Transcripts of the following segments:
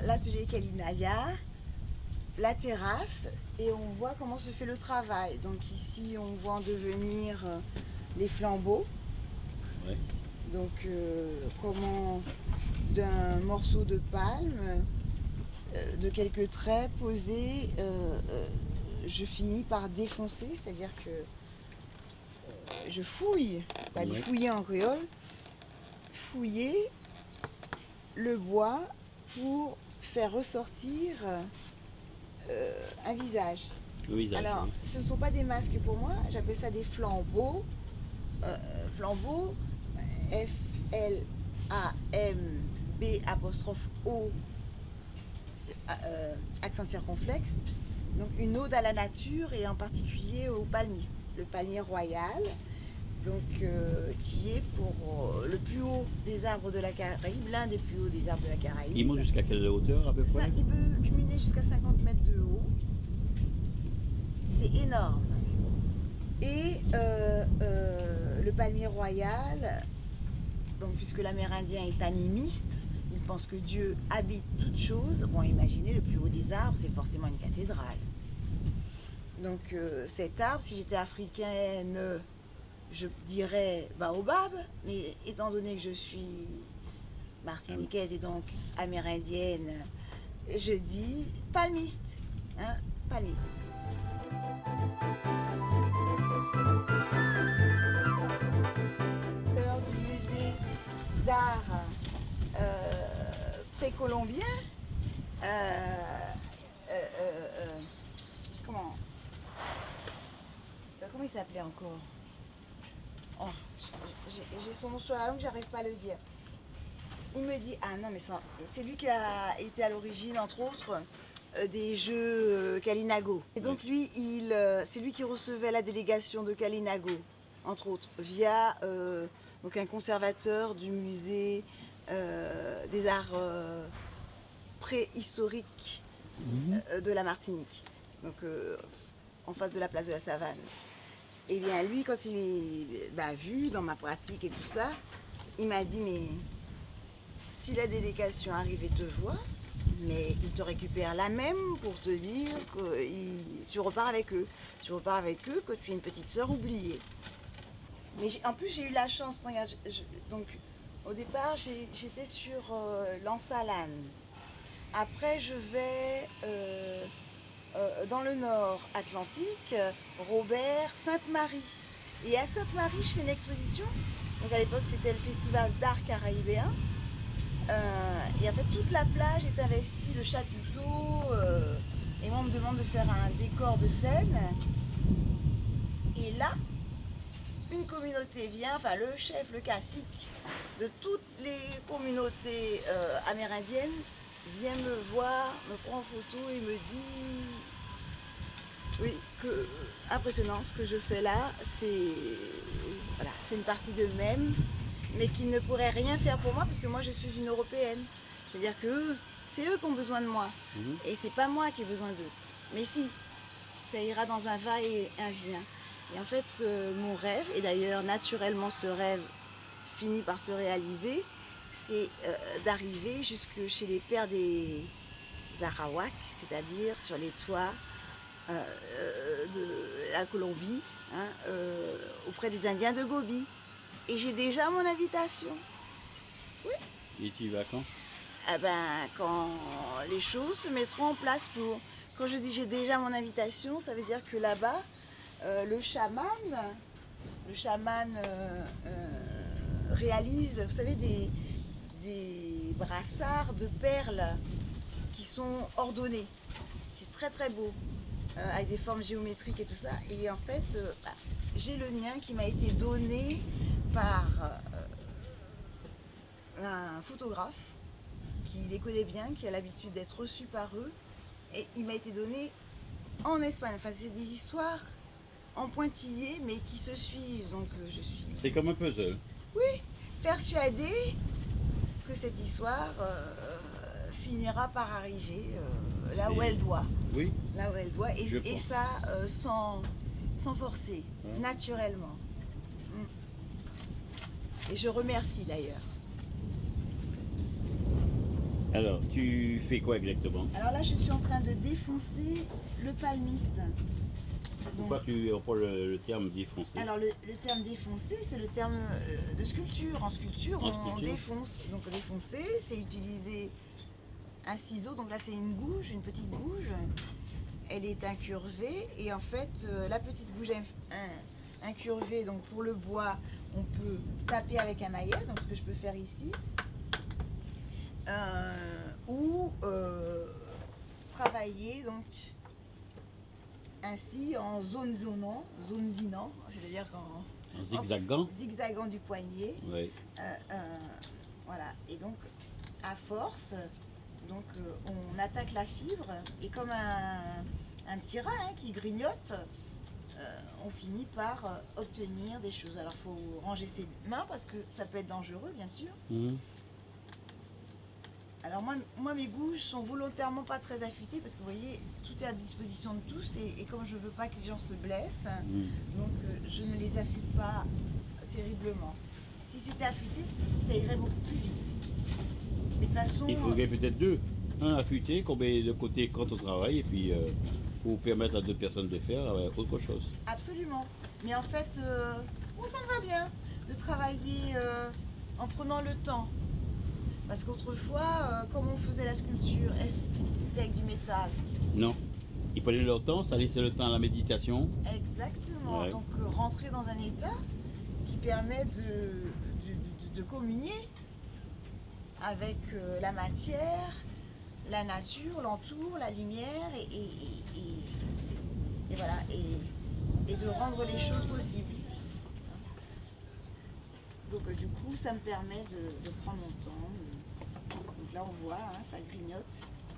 l'atelier Kalinaya, la terrasse, et on voit comment se fait le travail. Donc ici, on voit en devenir les flambeaux. Ouais. Donc comment d'un morceau de palme, de quelques traits posés, je finis par défoncer, c'est-à-dire que je fouille, pas dit fouiller en créole, fouiller le bois pour faire ressortir un visage. Le visage. Alors, Oui. ce ne sont pas des masques pour moi, j'appelle ça des flambeaux. Flambeau, F-L-A-M-B'-O, accent circonflexe. Donc une ode à la nature et en particulier au palmiste, le palmier royal, donc qui est pour le plus haut des arbres de la Caraïbe, l'un des plus hauts des arbres de la Caraïbe. Il monte jusqu'à quelle hauteur à peu près? Il peut cumuler jusqu'à 50 mètres de haut. C'est énorme. Et le palmier royal, donc puisque l'Amérindien est animiste, il pense que Dieu habite toutes choses. Bon, imaginez, le plus haut des arbres, c'est forcément une cathédrale. Donc cet arbre, si j'étais africaine, je dirais baobab, mais étant donné que je suis martiniquaise et donc amérindienne, je dis palmiste, hein, palmiste. Du musée d'art précolombien, comment il s'appelait encore? Oh, j'ai son nom sur la langue, j'arrive pas à le dire. Il me dit, ah non mais c'est lui qui a été à l'origine entre autres des jeux Kalinago. Et donc lui, c'est lui qui recevait la délégation de Kalinago, entre autres, via donc un conservateur du musée des arts préhistoriques de la Martinique, donc en face de la place de la Savane. Et bien lui, quand il m'a vu dans ma pratique et tout ça, il m'a dit, mais si la délégation arrive et te voit, mais ils te récupèrent là même pour te dire que tu repars avec eux. Tu repars avec eux, que tu es une petite sœur oubliée. Mais en plus, j'ai eu la chance, regarde, donc au départ, j'étais sur l'Ansalane. Après, je vais dans le nord Atlantique, Robert, Sainte-Marie. Et à Sainte-Marie, je fais une exposition. Donc à l'époque, c'était le Festival d'art caribéen. Et en fait, toute la plage est investie de chapiteaux. Et moi, on me demande de faire un décor de scène. Et là, une communauté vient, enfin le chef, le cacique de toutes les communautés amérindiennes vient me voir, me prend en photo et me dit, oui, que impressionnant ce que je fais là, c'est voilà, c'est une partie d'eux-mêmes, mais qu'ils ne pourraient rien faire pour moi parce que moi je suis une Européenne. C'est-à-dire que c'est eux qui ont besoin de moi et c'est pas moi qui ai besoin d'eux. Mais si, ça ira dans un va et un vient. Et en fait, mon rêve, et d'ailleurs naturellement ce rêve finit par se réaliser, c'est d'arriver jusque chez les pères des Arawaks, c'est-à-dire sur les toits de la Colombie, hein, auprès des Indiens de Gobi. Et j'ai déjà mon invitation. Oui. Et tu y vas quand? Eh ben, quand les choses se mettront en place pour... Quand je dis j'ai déjà mon invitation, ça veut dire que là-bas, le chaman réalise, vous savez, des brassards de perles qui sont ordonnés. C'est très très beau, avec des formes géométriques et tout ça. Et en fait, j'ai le mien qui m'a été donné par un photographe qui les connaît bien, qui a l'habitude d'être reçu par eux. Et il m'a été donné en Espagne. Enfin, c'est des histoires en pointillés, mais qui se suivent. Donc, je suis... C'est comme un puzzle. Oui, persuadée que cette histoire finira par arriver là où elle doit. Oui. Là où elle doit. Et ça, sans forcer, naturellement. Et je remercie d'ailleurs. Alors, tu fais quoi exactement? Alors là, je suis en train de défoncer le palmiste. Pourquoi tu emploies le terme défoncer? Alors le terme défoncer, c'est le terme de sculpture. En sculpture, on défonce. Donc défoncer, c'est utiliser un ciseau. Donc là, c'est une gouge, une petite gouge. Elle est incurvée et en fait, la petite gouge incurvée, donc pour le bois, on peut taper avec un maillet, donc ce que je peux faire ici, ou travailler donc ainsi en zonant, c'est-à-dire En zigzagant? Zigzagant du poignet. Oui. Voilà, et donc à force, donc on attaque la fibre et comme un petit rat qui grignote, on finit par obtenir des choses. Alors il faut ranger ses mains parce que ça peut être dangereux, bien sûr. Mmh. Alors moi mes gouges sont volontairement pas très affûtées parce que vous voyez, tout est à disposition de tous et comme je veux pas que les gens se blessent, donc je ne les affûte pas terriblement. Si c'était affûté, ça irait beaucoup plus vite. Mais de toute façon... Il faudrait peut-être deux. Un affûté qu'on met de côté quand on travaille et puis pour permettre à deux personnes de faire autre chose. Absolument. Mais en fait, bon, ça me va bien de travailler en prenant le temps. Parce qu'autrefois, comment on faisait la sculpture? Est-ce que c'était avec du métal? Non. Ils prenaient leur temps, ça laissait le temps à la méditation. Exactement. Ouais. Donc rentrer dans un état qui permet de communier avec la matière, la nature, l'entour, la lumière et voilà, et de rendre les choses possibles. Donc du coup, ça me permet de prendre mon temps. Donc là, on voit, ça grignote.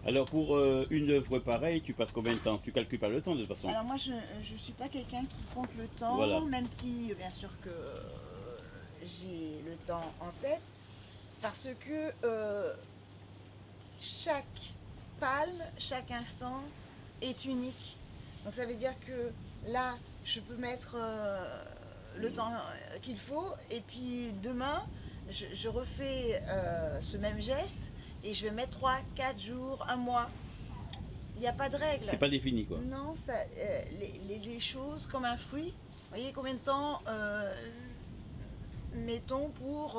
Alors pour une œuvre pareille, tu passes combien de temps? Tu calcules pas le temps de toute façon? Alors moi, je ne suis pas quelqu'un qui compte le temps, Voilà. même si bien sûr que j'ai le temps en tête, parce que chaque palme, chaque instant est unique. Donc ça veut dire que là, je peux mettre le temps qu'il faut et puis demain, je refais ce même geste et je vais mettre 3, 4 jours, un mois. Il n'y a pas de règle. C'est pas défini quoi. Non, ça, les choses comme un fruit. Vous voyez combien de temps mettons pour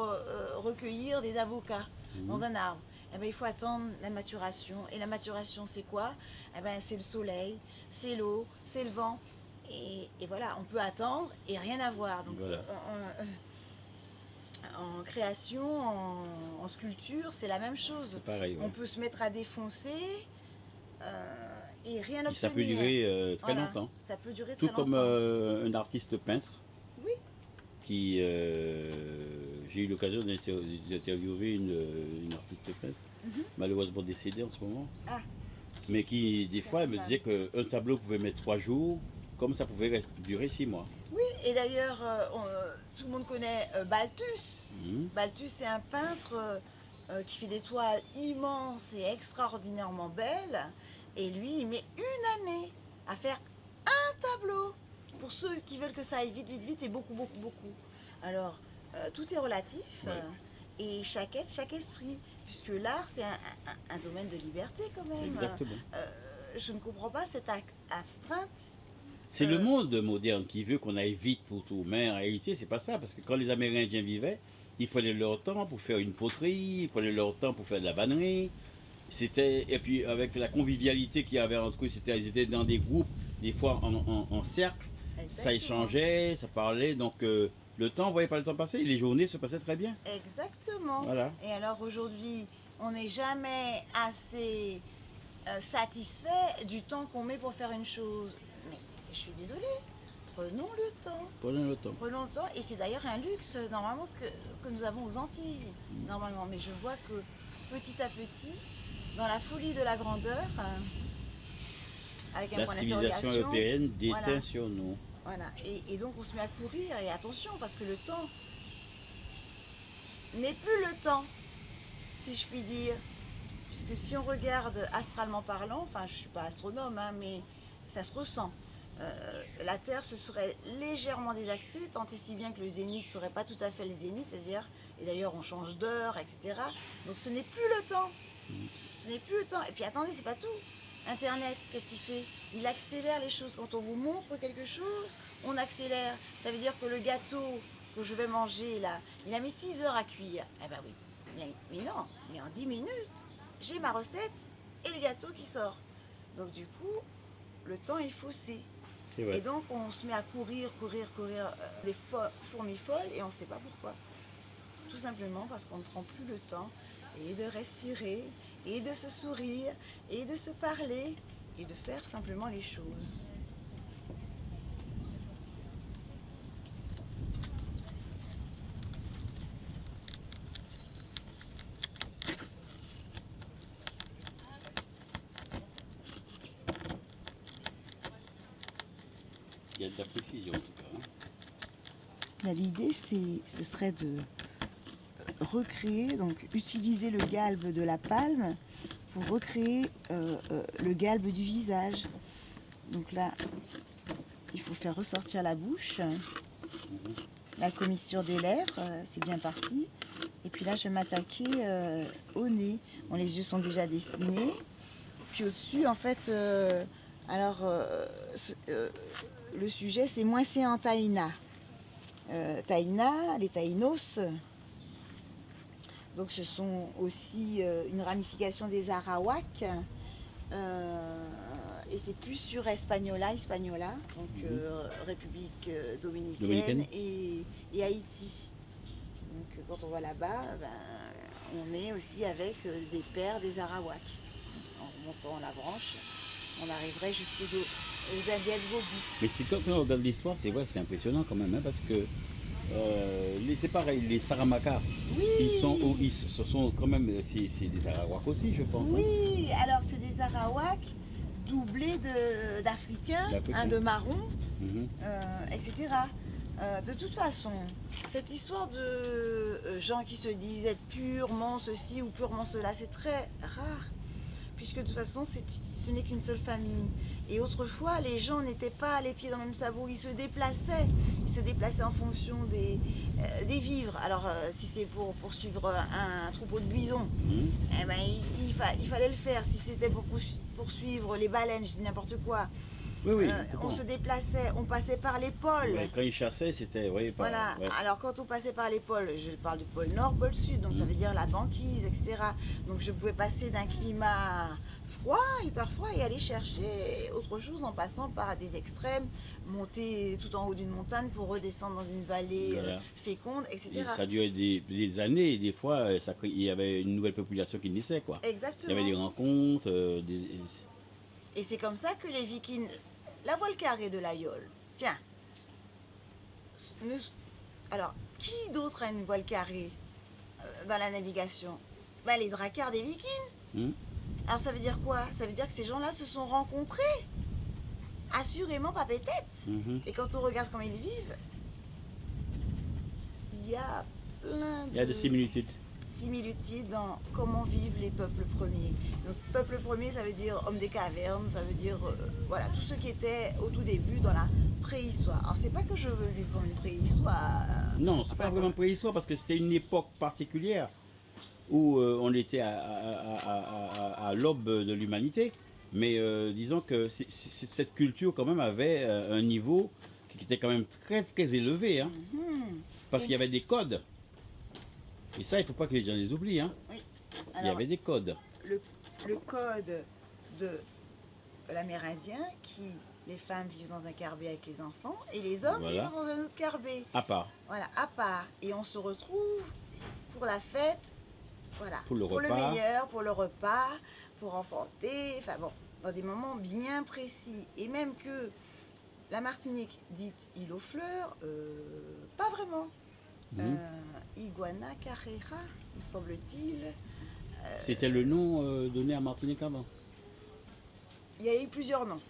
recueillir des avocats dans un arbre? Eh ben, il faut attendre la maturation. Et la maturation, c'est quoi? Eh ben, c'est le soleil, c'est l'eau, c'est le vent. Et voilà, on peut attendre et rien avoir. Donc, voilà. En création, en sculpture, c'est la même chose. C'est pareil. Ouais. On peut se mettre à défoncer et rien obtenir. Ça peut durer très longtemps. Ça peut durer très longtemps. Tout comme un artiste peintre. Oui. Qui, j'ai eu l'occasion d'interviewer une artiste peintre, malheureusement décédée en ce moment, mais qui des fois elle me disait qu'un tableau pouvait mettre 3 jours, comme ça pouvait durer 6 mois. Oui, et d'ailleurs tout le monde connaît Balthus. Balthus c'est un peintre qui fait des toiles immenses et extraordinairement belles, et lui il met une année à faire un tableau. Pour ceux qui veulent que ça aille vite, vite, vite et beaucoup, beaucoup, beaucoup. Alors, tout est relatif et chaque être, chaque esprit, puisque l'art, c'est un domaine de liberté quand même. Exactement. Je ne comprends pas cette astreinte. C'est le monde moderne qui veut qu'on aille vite pour tout, mais en réalité, c'est pas ça, parce que quand les Amérindiens vivaient, ils prenaient leur temps pour faire une poterie, ils prenaient leur temps pour faire de la vannerie. Et puis avec la convivialité qu'il y avait entre eux, ils étaient dans des groupes, des fois en cercle. Exactement. Ça échangeait, ça parlait, donc le temps, on ne voyait pas le temps passer, les journées se passaient très bien. Exactement. Voilà. Et alors aujourd'hui, on n'est jamais assez satisfait du temps qu'on met pour faire une chose. Mais je suis désolée, prenons le temps. Prenons le temps. Prenons le temps, et c'est d'ailleurs un luxe normalement que nous avons aux Antilles, normalement. Mais je vois que petit à petit, dans la folie de la grandeur, avec un point d'interrogation. La civilisation européenne déteint sur nous. Voilà, et donc on se met à courir, et attention, parce que le temps n'est plus le temps, si je puis dire. Puisque si on regarde astralement parlant, enfin je ne suis pas astronome, mais ça se ressent. La Terre se serait légèrement désaxée, tant et si bien que le zénith ne serait pas tout à fait le zénith, c'est-à-dire, et d'ailleurs on change d'heure, etc. Donc ce n'est plus le temps. Je n'ai plus le temps. Et puis attendez, c'est pas tout. Internet, qu'est-ce qu'il fait? Il accélère les choses. Quand on vous montre quelque chose, on accélère. Ça veut dire que le gâteau que je vais manger là, il a mis 6 heures à cuire. Eh ben oui. Mais non, mais en 10 minutes, j'ai ma recette et le gâteau qui sort. Donc du coup, le temps est faussé. Et donc on se met à courir, des fourmis folles et on ne sait pas pourquoi. Tout simplement parce qu'on ne prend plus le temps et de respirer, et de se sourire, et de se parler, et de faire simplement les choses. Il y a de la précision en tout cas. L'idée, ce serait de recréer, donc utiliser le galbe de la palme pour recréer le galbe du visage. Donc là, il faut faire ressortir la bouche, la commissure des lèvres, c'est bien parti. Et puis là, je vais m'attaquer au nez. Bon, les yeux sont déjà dessinés. Puis au-dessus, en fait, le sujet, c'est Moissé en Taïna. Taïna, les Taïnos, donc ce sont aussi une ramification des Arawaks, et c'est plus sur Hispaniola, donc République dominicaine et Haïti. Donc quand on va là-bas, on est aussi avec des pères des Arawaks. En remontant la branche, on arriverait jusqu'aux Indiens de Gobi. Mais quand on regarde l'histoire, c'est vrai, c'est impressionnant quand même, hein, parce que c'est pareil, les Saramacas, oui, ce sont quand même, c'est des Arawaks aussi, je pense. Oui, hein. Alors c'est des Arawaks doublés d'Africains, de marrons, etc. De toute façon, cette histoire de gens qui se disent être purement ceci ou purement cela, c'est très rare. Puisque de toute façon, ce n'est qu'une seule famille. Et autrefois, les gens n'étaient pas les pieds dans le même sabot, ils se déplaçaient. Ils se déplaçaient en fonction des vivres. Alors, si c'est pour poursuivre un troupeau de bisons, eh ben, il fallait le faire. Si c'était pour poursuivre les baleines, je dis n'importe quoi, on se déplaçait, on passait par les pôles. Ouais, quand ils chassaient, c'était... Voilà, alors quand on passait par les pôles, je parle du pôle nord, pôle sud, donc ça veut dire la banquise, etc. Donc je pouvais passer d'un climat froid, hyper froid, et aller chercher autre chose en passant par des extrêmes, monter tout en haut d'une montagne pour redescendre dans une vallée féconde, etc. Et ça durait des années, et des fois, il y avait une nouvelle population qui naissait, quoi. Exactement. Il y avait des rencontres, Et c'est comme ça que les Vikings... La voile carrée de l'Aïol, tiens. Alors, qui d'autre a une voile carrée dans la navigation? Les drakkars des Vikings. Alors ça veut dire quoi? Ça veut dire que ces gens-là se sont rencontrés. Assurément pas pétette. Et quand on regarde comment ils vivent, il y a plein de... Il y a des similitudes. Dans comment vivent les peuples premiers. Donc peuple premier, ça veut dire homme des cavernes, ça veut dire voilà, tout ce qui était au tout début dans la préhistoire. Alors c'est pas que je veux vivre comme une préhistoire. Non, c'est pas vraiment préhistoire parce que c'était une époque particulière où on était à l'aube de l'humanité. Mais disons que cette culture quand même avait un niveau qui était quand même très très élevé, hein, parce qu'il y avait des codes. Et ça, il ne faut pas que les gens les oublient. Hein. Oui. Alors, il y avait des codes. Le code de l'Amérindien, qui les femmes vivent dans un carbet avec les enfants et les hommes vivent dans un autre carbet. À part. Voilà, à part. Et on se retrouve pour la fête, voilà, pour le meilleur, pour le repas, pour enfanter, enfin bon, dans des moments bien précis. Et même que la Martinique dite île aux fleurs, pas vraiment. Iguana Carrera, me semble-t-il. C'était le nom donné à Martinique avant. Il y a eu plusieurs noms.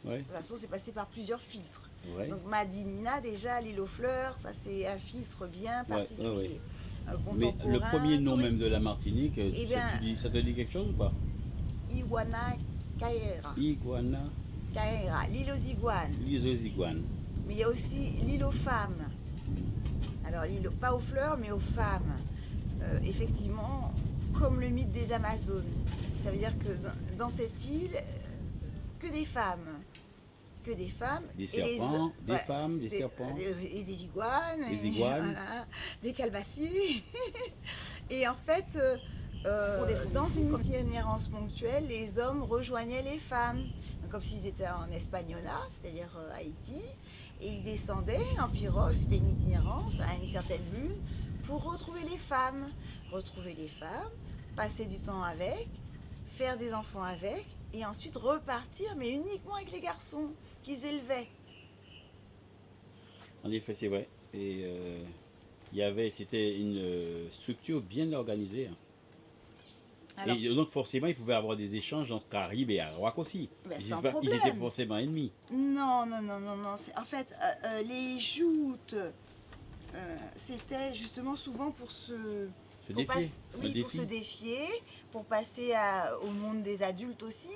Ouais. De toute façon, c'est passé par plusieurs filtres. Ouais. Donc Madinina, déjà, l'île aux fleurs, ça c'est un filtre bien particulier. Mais le premier nom même de la Martinique, ça te dit quelque chose ou pas? Iguana Carrera. Iguana Carrera, l'île aux iguanes. L'île aux iguanes. Mais il y a aussi l'île aux femmes. Alors, pas aux fleurs, mais aux femmes. Effectivement, comme le mythe des Amazones. Ça veut dire que dans cette île, que des femmes. Que des femmes. Des serpents, des femmes, des serpents. Et des iguanes. Des iguanes. Voilà, des calbassiers. Et en fait, dans une itinérance ponctuelle, les hommes rejoignaient les femmes. Donc, comme s'ils étaient en Espagnolat, c'est-à-dire Haïti. Et ils descendaient en pirogue, c'était une itinérance à une certaine lune, pour retrouver les femmes. Retrouver les femmes, passer du temps avec, faire des enfants avec, et ensuite repartir, mais uniquement avec les garçons qu'ils élevaient. En effet, c'est vrai. Et c'était une structure bien organisée. Hein. Alors, et donc forcément, ils pouvaient avoir des échanges entre Caraïbes et Arawak aussi. Ben, sans problème. Ils étaient forcément ennemis. Non. En fait, les joutes, c'était justement souvent pour se défier, pour passer au monde des adultes aussi.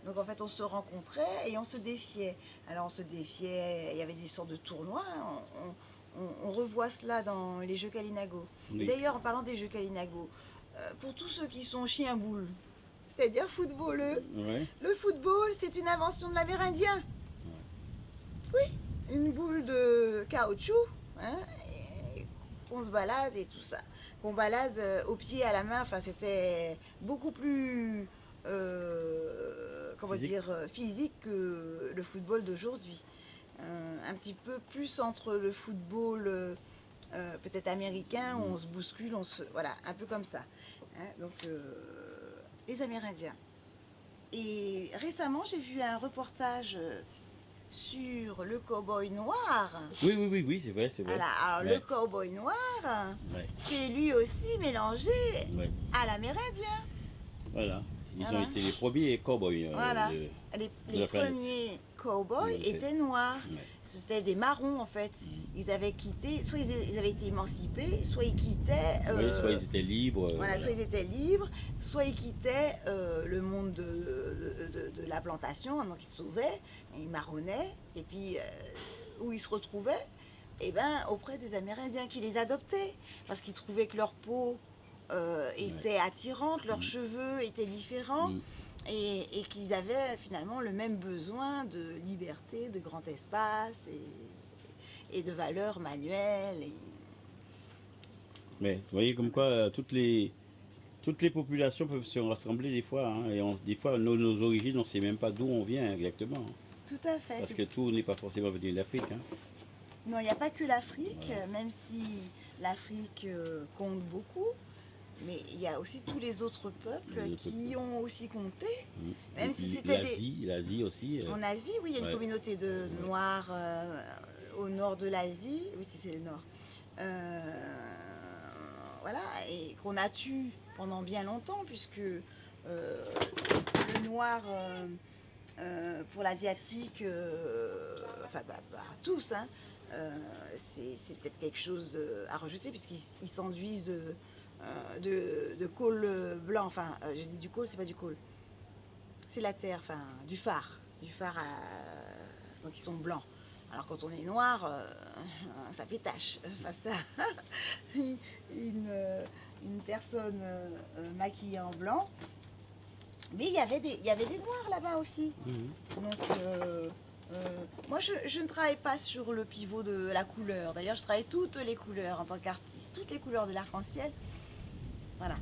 Donc en fait, on se rencontrait et on se défiait. Alors on se défiait, il y avait des sortes de tournois. On revoit cela dans les jeux Kalinago. Oui. Et d'ailleurs, en parlant des jeux Kalinago, pour tous ceux qui sont chiens-boules, c'est-à-dire footballeux, ouais. Le football, c'est une invention de l'Amérindien. Ouais. Oui, une boule de caoutchouc, hein, on se balade et tout ça. Qu'on balade au pied, à la main, enfin c'était beaucoup plus physique que le football d'aujourd'hui. Un petit peu plus entre le football peut-être américain, où on se bouscule, voilà, un peu comme ça. Hein, donc les Amérindiens. Et récemment, j'ai vu un reportage sur le cow-boy noir. Oui, c'est vrai. Voilà, alors ouais. Le cow-boy noir, ouais. C'est lui aussi mélangé ouais. À l'amérindien. Voilà, ils ont été les premiers cow-boys. Voilà, les premiers cow-boys étaient noirs. Ouais. C'était des marrons en fait. Ils avaient quitté, soit ils avaient été émancipés, soit ils quittaient. Soit ils étaient libres. Voilà, soit ils étaient libres, soit ils quittaient le monde de la plantation, donc ils se sauvaient, ils marronnaient, et puis où ils se retrouvaient, eh ben, auprès des Amérindiens qui les adoptaient, parce qu'ils trouvaient que leur peau était attirante, leurs cheveux étaient différents. Et qu'ils avaient finalement le même besoin de liberté, de grand espace et de valeurs manuelles. Mais vous voyez comme quoi toutes les populations peuvent se rassembler des fois. Hein, et des fois, nos origines, on ne sait même pas d'où on vient exactement. Tout à fait. Parce que tout n'est pas forcément venu d'Afrique. Hein. Non, il n'y a pas que l'Afrique, voilà. Même si l'Afrique compte beaucoup. Mais il y a aussi tous les autres peuples qui ont aussi compté. Même si c'était l'Asie aussi. En Asie, oui, il y a une communauté de Noirs au nord de l'Asie. Oui, c'est le nord. Voilà, et qu'on a tué pendant bien longtemps, puisque le noir, pour l'asiatique, tous, hein, c'est peut-être quelque chose à rejeter, puisqu'ils s'enduisent de colle blanc, enfin, je dis du colle, c'est pas du colle, c'est la terre, enfin, du phare, donc ils sont blancs. Alors quand on est noir, ça fait tache face à une personne maquillée en blanc. Mais il y avait des noirs là-bas aussi. Donc moi je ne travaille pas sur le pivot de la couleur. D'ailleurs je travaille toutes les couleurs en tant qu'artiste, toutes les couleurs de l'arc-en-ciel. Voilà.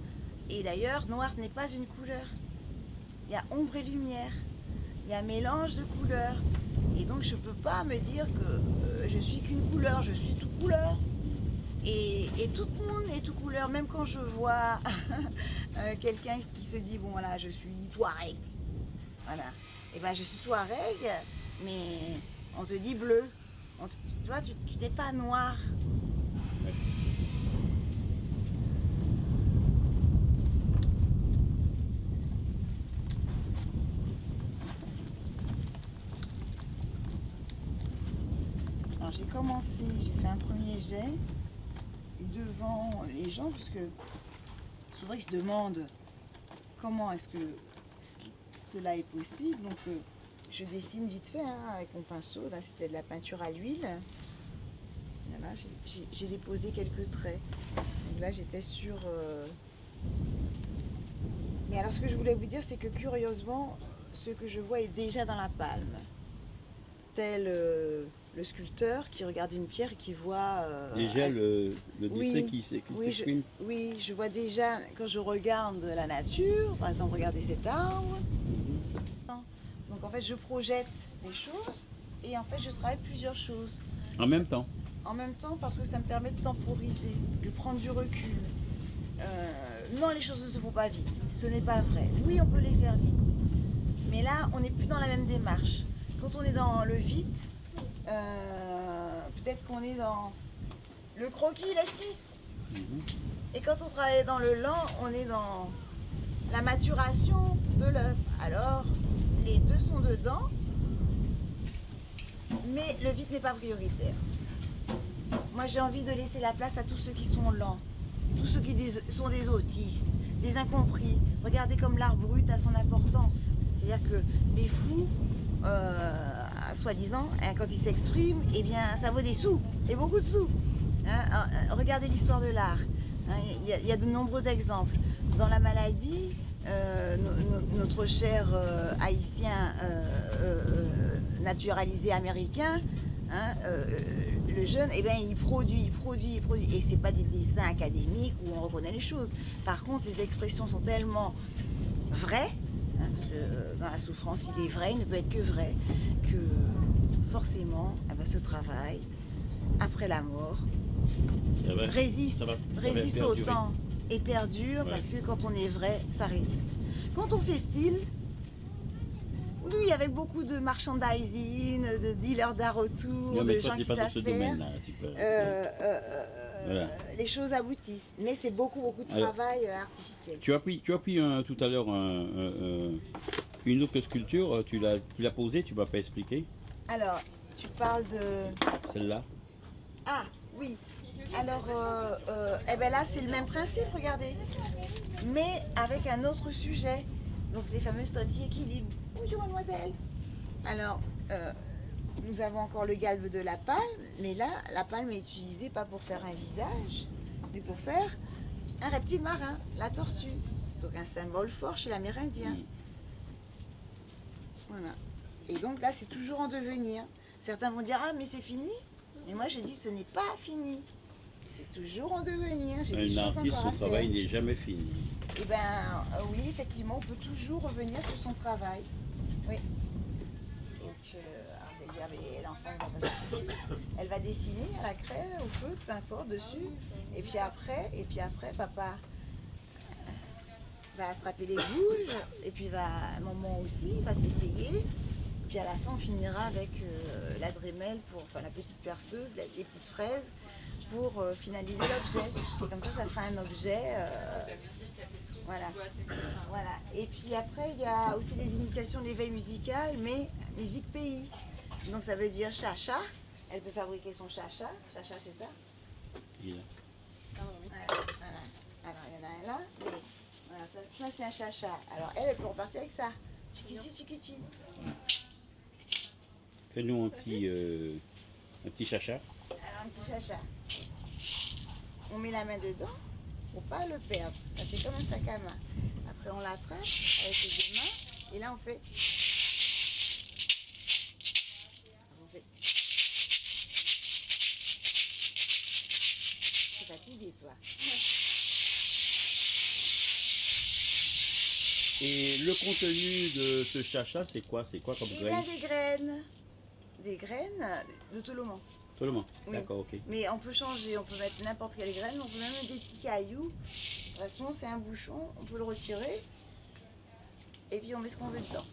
Et d'ailleurs, noir n'est pas une couleur. Il y a ombre et lumière. Il y a un mélange de couleurs. Et donc, je ne peux pas me dire que je suis qu'une couleur. Je suis tout couleur. Et tout le monde est tout couleur. Même quand je vois quelqu'un qui se dit, bon, voilà, je suis Touareg. Voilà. Et bien, je suis Touareg, mais on te dit bleu. Tu vois, tu n'es pas noir. J'ai commencé, j'ai fait un premier jet devant les gens, puisque souvent ils se demandent comment est-ce que cela est possible. Donc je dessine vite fait hein, avec mon pinceau. Là c'était de la peinture à l'huile. Voilà, j'ai déposé quelques traits. Donc là j'étais sur Mais alors ce que je voulais vous dire, c'est que curieusement, ce que je vois est déjà dans la palme. Tel le sculpteur qui regarde une pierre et qui voit... Déjà le oui, dessin qui oui, s'exprime. oui, je vois déjà, quand je regarde la nature, par exemple, regardez cet arbre. Donc en fait, je projette les choses et en fait, je travaille plusieurs choses. En même temps. En même temps, parce que ça me permet de temporiser, de prendre du recul. Non, les choses ne se font pas vite. Ce n'est pas vrai. Oui, on peut les faire vite. Mais là, on n'est plus dans la même démarche. Quand on est dans le vite, peut-être qu'on est dans le croquis, l'esquisse. Et quand on travaille dans le lent, on est dans la maturation de l'œuvre. Alors, les deux sont dedans, mais le vite n'est pas prioritaire. Moi, j'ai envie de laisser la place à tous ceux qui sont lents, tous ceux qui sont des autistes, des incompris. Regardez comme l'art brut a son importance. C'est-à-dire que les fous, soi-disant, hein, quand ils s'expriment, eh bien, ça vaut des sous, et beaucoup de sous. Hein, regardez l'histoire de l'art. Hein, y a de nombreux exemples. Dans la maladie, notre cher haïtien naturalisé américain, hein, le jeune, eh bien, il produit. Et c'est pas des dessins académiques où on reconnaît les choses. Par contre, les expressions sont tellement vraies, hein, parce que dans la souffrance, il est vrai, il ne peut être que vrai, que forcément, eh ben, ce travail, après la mort, résiste au temps et perdure, ouais. Parce que quand on est vrai, ça résiste. Quand on fait style, oui, avec beaucoup de merchandising, de dealers d'art autour, de gens qui savent faire, voilà. Les choses aboutissent. Mais c'est beaucoup de travail artificiel. Tu as pris tout à l'heure une autre sculpture, tu l'as posée, tu m'as pas expliqué. Alors, tu parles de... Celle-là. Ah, oui. Alors, eh ben là, c'est le même principe, regardez. Mais avec un autre sujet. Donc, les fameux stolti équilibre. Bonjour, mademoiselle. Alors, nous avons encore le galbe de la palme. Mais là, la palme est utilisée pas pour faire un visage, mais pour faire un reptile marin, la tortue. Donc, un symbole fort chez l'Amérindien. Voilà. Et donc, là, c'est toujours en devenir. Certains vont dire, ah, mais c'est fini. Mais moi, je dis, ce n'est pas fini. C'est toujours en devenir. J'ai des choses encore à faire. Son travail n'est jamais fini. Eh bien, oui, effectivement, on peut toujours revenir sur son travail. Oui. Donc, alors vous allez dire, mais l'enfant ne va pas ici. Elle va dessiner à la craie, au feu, peu importe, dessus. Et puis après, papa va attraper les bouges. Et puis maman aussi va s'essayer. Puis à la fin, on finira avec la Dremel, la petite perceuse, les petites fraises, pour finaliser l'objet. Comme ça fera un objet. Voilà. Et puis après, il y a aussi les initiations, l'éveil musical, mais musique pays. Donc ça veut dire chacha. Elle peut fabriquer son chacha. Chacha, c'est ça? Oui. Voilà. Alors, il y en a un là. Voilà, ça c'est un chacha. Alors, elle peut repartir avec ça. Chikichi. Fais-nous un petit chacha. Alors, un petit chacha. On met la main dedans pour pas le perdre. Ça fait comme un sac à main. Après, on l'attrape avec les deux mains. Et là, on fait... T'es fatigué, toi. Et le contenu de ce chacha, c'est quoi? C'est quoi comme graine? Il y a des graines. Des graines de toloman. Toloman, oui. D'accord, ok. Mais on peut changer, on peut mettre n'importe quelle graine, on peut même mettre des petits cailloux. De toute façon, c'est un bouchon, on peut le retirer. Et puis on met ce qu'on veut dedans.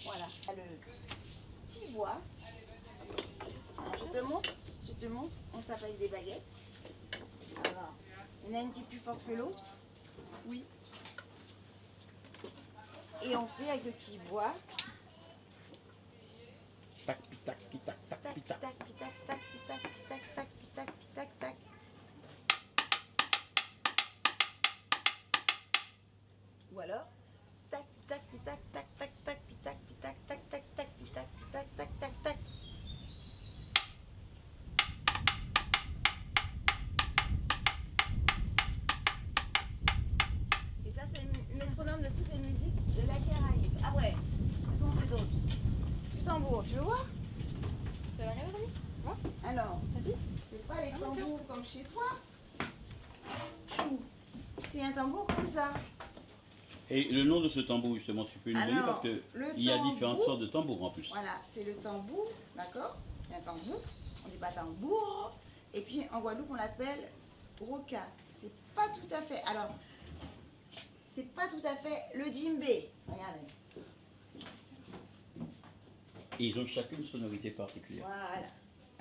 Voilà. Le petit bois. Alors, je te montre, on tape avec des baguettes. Alors, il y en a une qui est plus forte que l'autre. Oui. Et on fait avec le petit bois. Tac, tac, tac, tac, tac, tac, tac, tac, tac, tac, tac, tac, tac, tac, tac. Ou alors, tac, tac, tac, tac, tac, tac, tac, tac, tac, tac, tac, tac, tac, tac, tac, tac. Et ça, c'est le métronome de Alors, Vas-y. c'est pas les tambours comme chez toi. Chou. C'est un tambour comme ça. Et le nom de ce tambour, justement, tu peux nous donner Alors, parce que le il y a tambour- différentes sortes de tambours en plus. Voilà, c'est le tambour, d'accord? C'est un tambour. On dit pas tambour. Et puis en Guadeloupe, on l'appelle roca. C'est pas tout à fait. Alors, c'est pas tout à fait le djembé. Regardez. Et ils ont chacune une sonorité particulière. Voilà.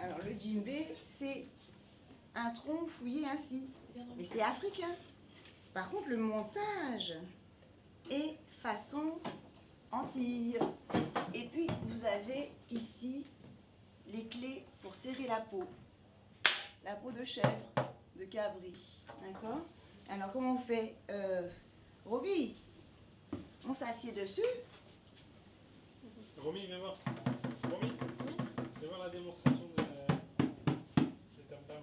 Alors le djembé, c'est un tronc fouillé ainsi. Mais c'est africain. Par contre, le montage est façon Antilles. Et puis, vous avez ici les clés pour serrer la peau. La peau de chèvre, de cabri. D'accord? Alors, comment on fait? Roby, on s'assied dessus. Romy, viens voir. Romy, viens voir la démonstration de tam-tam.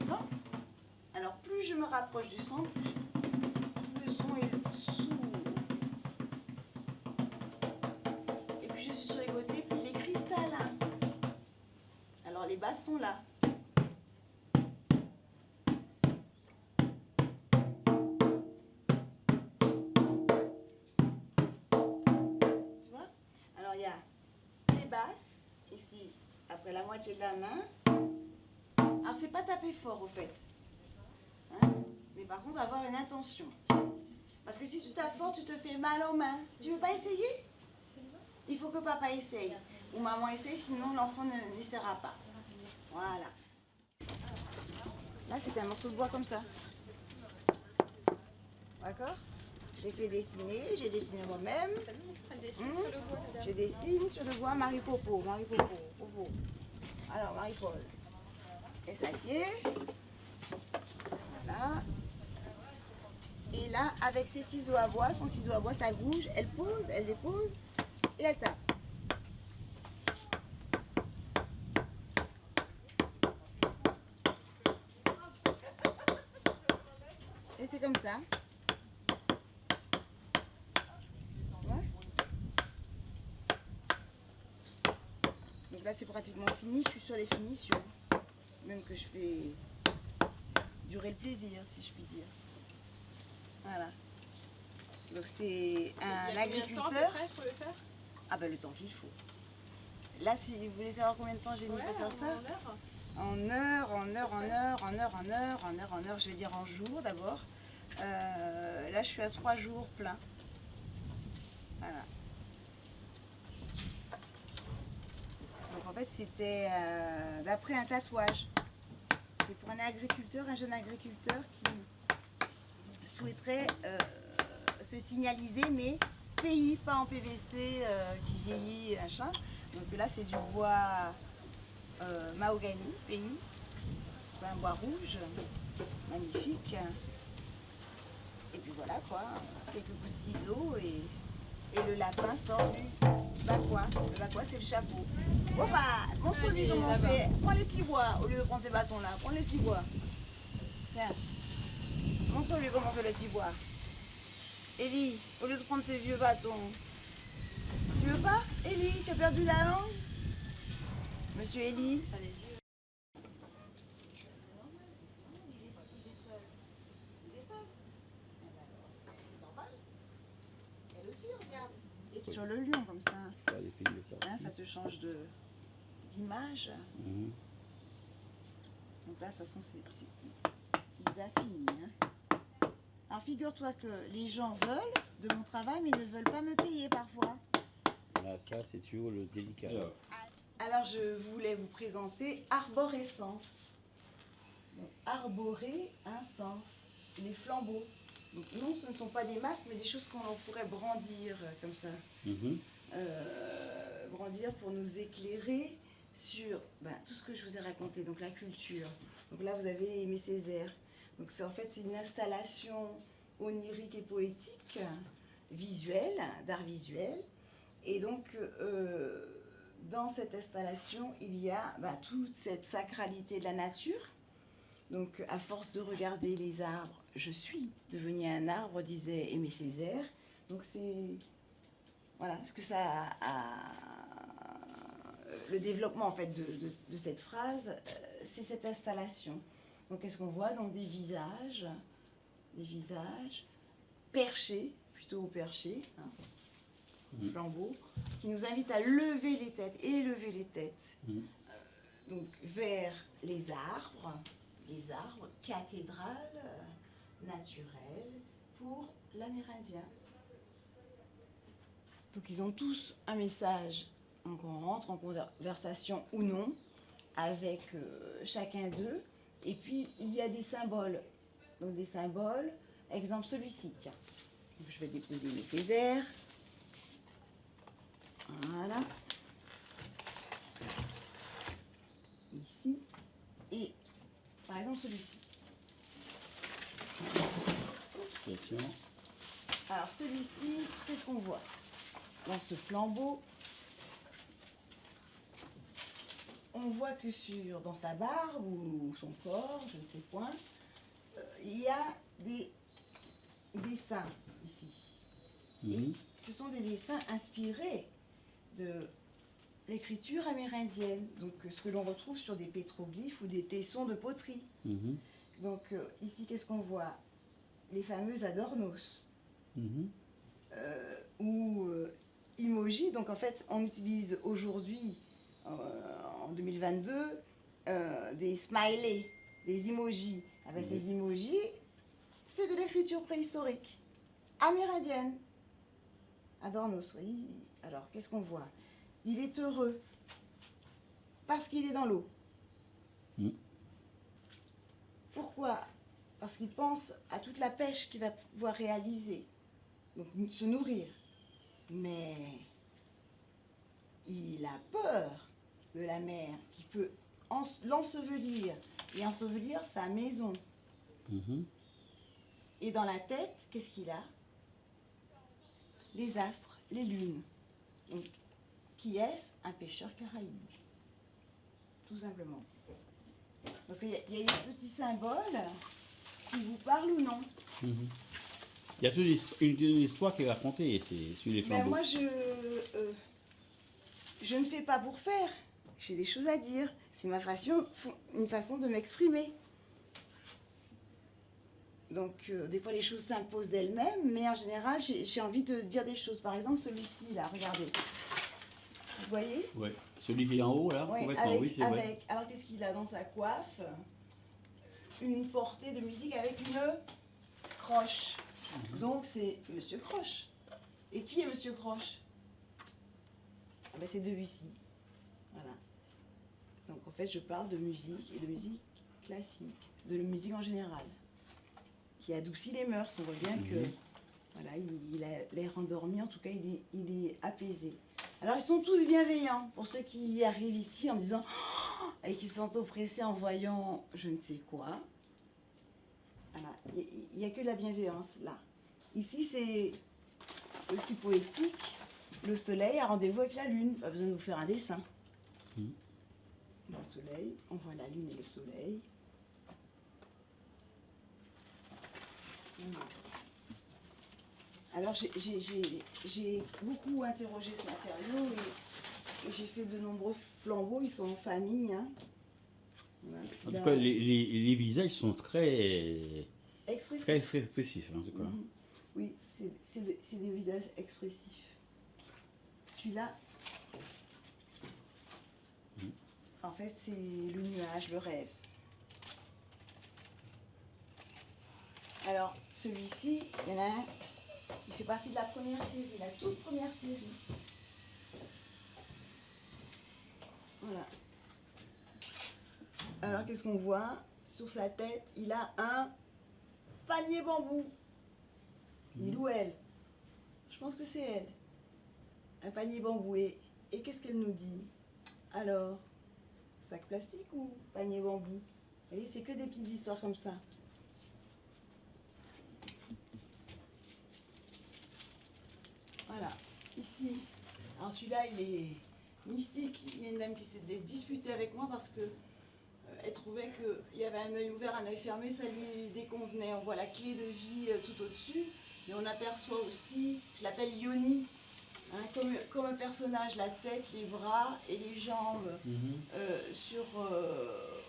Entends? Alors, plus je me rapproche du son, plus le son est sourd. Et puis, je suis sur les côtés, plus les cristallins. Alors, les basses sont là. Tu vois? Alors, il y a les basses, ici, après la moitié de la main. Alors, c'est pas taper fort, au fait. Hein? Mais par contre, avoir une intention. Parce que si tu tapes fort, tu te fais mal aux mains. Tu veux pas essayer? Il faut que papa essaye. Ou maman essaye, sinon l'enfant n'essaiera pas. Voilà. Là, c'est un morceau de bois comme ça. D'accord? J'ai fait dessiner, j'ai dessiné moi-même. Je dessine sur le bois Marie-Popo. Marie-Popo. Popo. Alors, Marie-Paul. Elle s'assied. Voilà. Et là, avec ses ciseaux à bois, son ciseau à bois, ça bouge. Elle pose, elle dépose et elle tape. Et c'est comme ça. Ouais. Donc là, c'est pratiquement fini. Je suis sur les finitions. Même que je fais durer le plaisir, si je puis dire. Voilà. Donc c'est un agriculteur. Pour le faire? Ah ben le temps qu'il faut. Là, si vous voulez savoir combien de temps j'ai mis pour faire ça, en heure, je vais dire en jour d'abord. Là, je suis à 3 jours plein. Voilà. Donc en fait, c'était d'après un tatouage. C'est pour un agriculteur, un jeune agriculteur qui souhaiterait se signaliser, mais pays, pas en PVC qui vieillit, machin. Donc là, c'est du bois mahogany, pays, un bois rouge, magnifique. Et puis voilà quoi, quelques coups de ciseaux et le lapin sort du bacois. Le bacois, c'est le chapeau. Oh bah, montre-lui comment on fait. Prends les petits bois au lieu de prendre ces bâtons là. Prends les petits bois. Tiens, montre-lui comment on fait le petit bois. Ellie, au lieu de prendre ces vieux bâtons. Tu veux pas, Ellie? Tu as perdu la langue? Monsieur Ellie? Elle aussi, regarde. Et sur le lion comme ça. Faire des films de ça. Hein, ça te change d'image. Mhm. Donc là, de toute façon, ils affinent. Hein. Alors figure-toi que les gens veulent de mon travail, mais ils ne veulent pas me payer parfois. Là, ça, c'est toujours le délicat. Alors je voulais vous présenter arborescence. Donc, arborer un sens. Les flambeaux. Donc, non, ce ne sont pas des masques, mais des choses qu'on pourrait brandir comme ça. Mhm. Brandir pour nous éclairer sur tout ce que je vous ai raconté, donc la culture. Donc là, vous avez Aimé Césaire. Donc en fait, c'est une installation onirique et poétique, visuelle, d'art visuel. Et donc, dans cette installation, il y a toute cette sacralité de la nature. Donc, à force de regarder les arbres, je suis devenue un arbre, disait Aimé Césaire. Donc, c'est... Voilà, ce que ça a le développement en fait de cette phrase, c'est cette installation. Donc qu'est-ce qu'on voit? Donc des visages perchés, plutôt perchés, hein, flambeaux, qui nous invitent à lever les têtes, élever les têtes, donc vers les arbres, cathédrales naturelles pour l'Amérindien. Donc ils ont tous un message, donc on rentre en conversation ou non avec chacun d'eux, et puis il y a des symboles. Donc des symboles, exemple celui-ci, tiens. Je vais déposer mes Césaires. Voilà. Ici. Et par exemple celui-ci. Alors celui-ci, qu'est-ce qu'on voit? Dans ce flambeau, on voit que dans sa barbe ou son corps, je ne sais point, il y a des dessins ici. Et ce sont des dessins inspirés de l'écriture amérindienne, donc ce que l'on retrouve sur des pétroglyphes ou des tessons de poterie. Donc ici, qu'est-ce qu'on voit? Les fameux adornos. Ou emoji. Donc en fait, on utilise aujourd'hui, en 2022, des smileys, des emojis. Avec ces emojis, c'est de l'écriture préhistorique, amérindienne. Adornos, oui. Alors, qu'est-ce qu'on voit? Il est heureux parce qu'il est dans l'eau. Pourquoi? Parce qu'il pense à toute la pêche qu'il va pouvoir réaliser, donc se nourrir. Mais il a peur de la mer qui peut l'ensevelir et ensevelir sa maison. Et dans la tête, qu'est-ce qu'il a? Les astres, les lunes. Donc, qui est-ce? Un pêcheur caraïbe. Tout simplement. Donc il y a des petits symboles qui vous parlent ou non? Il y a toute une histoire qui est racontée sur les flambeaux. Mais moi, je ne fais pas pour faire. J'ai des choses à dire. C'est une façon de m'exprimer. Donc, des fois, les choses s'imposent d'elles-mêmes, mais en général, j'ai envie de dire des choses. Par exemple, celui-ci, là, regardez. Vous voyez? Oui. Celui qui est en haut, là, oui, c'est vrai. Alors, qu'est-ce qu'il a dans sa coiffe? Une portée de musique avec une croche. Donc, c'est Monsieur Croche. Et qui est Monsieur Croche? Ah ben, c'est Debussy. Voilà. Donc, en fait, je parle de musique et de musique classique, de la musique en général, qui adoucit les mœurs. On voit bien que voilà, il a l'air endormi, en tout cas il est apaisé. Alors ils sont tous bienveillants pour ceux qui arrivent ici en me disant oh, et qui sont oppressés en voyant je ne sais quoi. Voilà, il n'y a que la bienveillance là. Ici c'est aussi poétique, le soleil a rendez-vous avec la lune, pas besoin de vous faire un dessin. Le soleil, on voit la lune et le soleil. Alors j'ai beaucoup interrogé ce matériau et j'ai fait de nombreux flambeaux, ils sont en famille. Hein. Voilà, en tout cas, les visages sont très expressifs. En tout cas. Oui, c'est des visages expressifs. Celui-là, en fait, c'est le nuage, le rêve. Alors, celui-ci, il y en a un, il fait partie de la première série, la toute première série. Voilà. Alors, qu'est-ce qu'on voit? Sur sa tête, il a un panier bambou. Il ou elle? Je pense que c'est elle. Un panier bambou. Et qu'est-ce qu'elle nous dit? Alors, sac plastique ou panier bambou? Vous voyez, c'est que des petites histoires comme ça. Voilà, ici. Alors celui-là, il est mystique. Il y a une dame qui s'est disputée avec moi parce que elle trouvait qu'il y avait un œil ouvert, un œil fermé, ça lui déconvenait. On voit la clé de vie tout au-dessus, mais on aperçoit aussi, je l'appelle Yoni, hein, comme un personnage, la tête, les bras et les jambes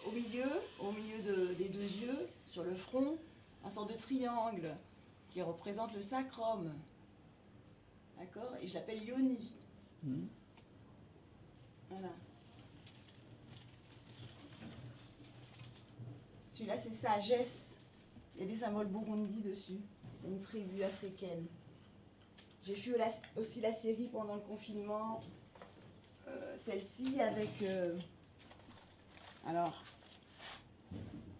au milieu des deux yeux, sur le front, un sorte de triangle qui représente le sacrum. D'accord? Et je l'appelle Yoni. Voilà. Celui-là, c'est sagesse. Il y a des symboles Burundi dessus. C'est une tribu africaine. J'ai fait aussi la série pendant le confinement. Celle-ci avec... alors,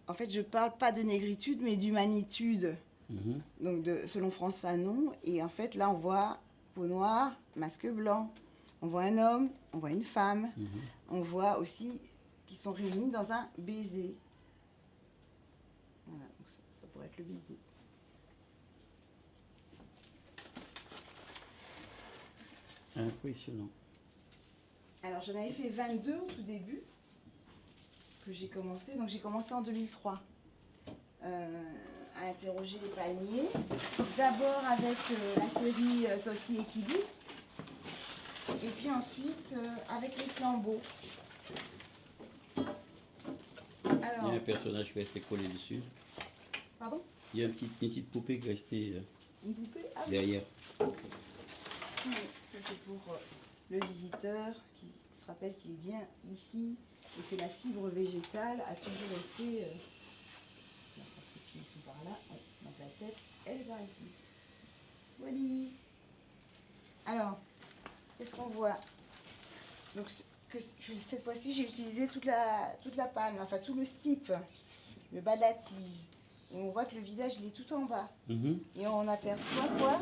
en fait, je parle pas de négritude, mais d'humanitude. Donc, selon France Fanon. Et en fait, là, on voit peau noire, masque blanc. On voit un homme, on voit une femme. On voit aussi qu'ils sont réunis dans un baiser. Voilà, donc ça pourrait être le baiser. Impressionnant. Alors, j'en avais fait 22 au tout début, que j'ai commencé. Donc, j'ai commencé en 2003 à interroger les palmiers. D'abord avec la série Toti et Kibi. Et puis ensuite avec les flambeaux. Alors, Il y a un personnage qui est resté collé dessus. pardon? Il y a une petite poupée qui est restée Une poupée? Ah, oui. derrière. Oui, ça c'est pour le visiteur qui se rappelle qu'il est bien ici et que la fibre végétale a toujours été... ses pieds sont par là, ouais, donc la tête, elle est par ici. Voilà. Alors, qu'est-ce qu'on voit? Donc, cette fois-ci, j'ai utilisé toute la palme, enfin tout le stipe, le bas de la tige. Et on voit que le visage, il est tout en bas. Et on aperçoit quoi?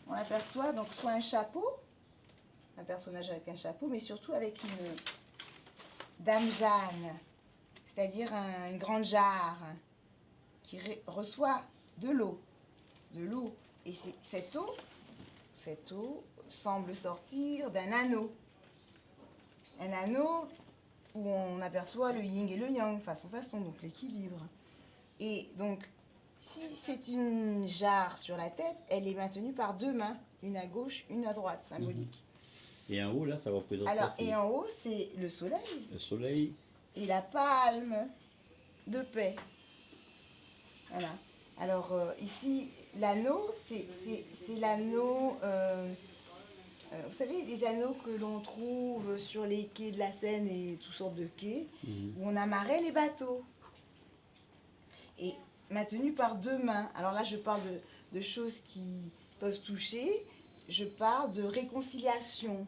On aperçoit donc soit un chapeau, un personnage avec un chapeau, mais surtout avec une dame Jeanne, c'est-à-dire une grande jarre qui reçoit de l'eau. Et cette eau semble sortir d'un anneau. Un anneau où on aperçoit le yin et le yang, façon, donc l'équilibre. Et donc, si c'est une jarre sur la tête, elle est maintenue par deux mains, une à gauche, une à droite, symbolique. Et en haut, là, ça représente Alors, quoi, et en haut, c'est le soleil. le soleil. Et la palme de paix. Voilà. Alors, ici, l'anneau, c'est l'anneau... vous savez, les anneaux que l'on trouve sur les quais de la Seine et toutes sortes de quais, où on amarrait les bateaux. Et maintenu par deux mains. Alors là, je parle de choses qui peuvent toucher. Je parle de réconciliation.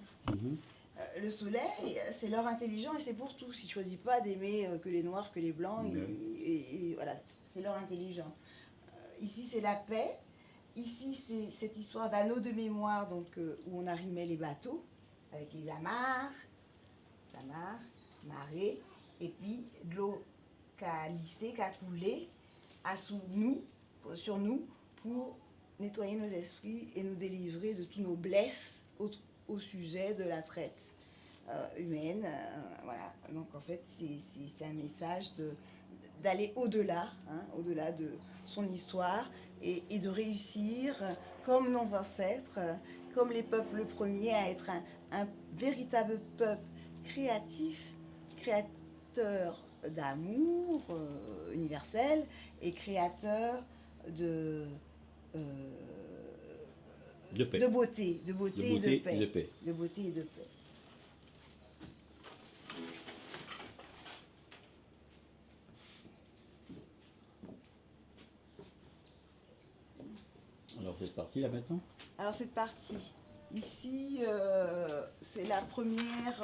Le soleil, c'est leur intelligent et c'est pour tous. Ils ne choisissent pas d'aimer que les noirs, que les blancs. Et voilà, c'est leur intelligent. Ici, c'est la paix. Ici, c'est cette histoire d'anneau de mémoire, donc, où on arrimait les bateaux avec les amarres, marée, et puis de l'eau qui a lissé, qui a coulé sur nous pour nettoyer nos esprits et nous délivrer de tous nos blesses au sujet de la traite humaine. Voilà. Donc en fait, c'est un message d'aller au-delà, au-delà de son histoire et de réussir, comme nos ancêtres, comme les peuples premiers, à être un véritable peuple créatif, créateur d'amour universel et créateur de paix. de beauté et de paix. De beauté et de paix. Alors cette partie là maintenant? Alors cette partie, ici, c'est la première,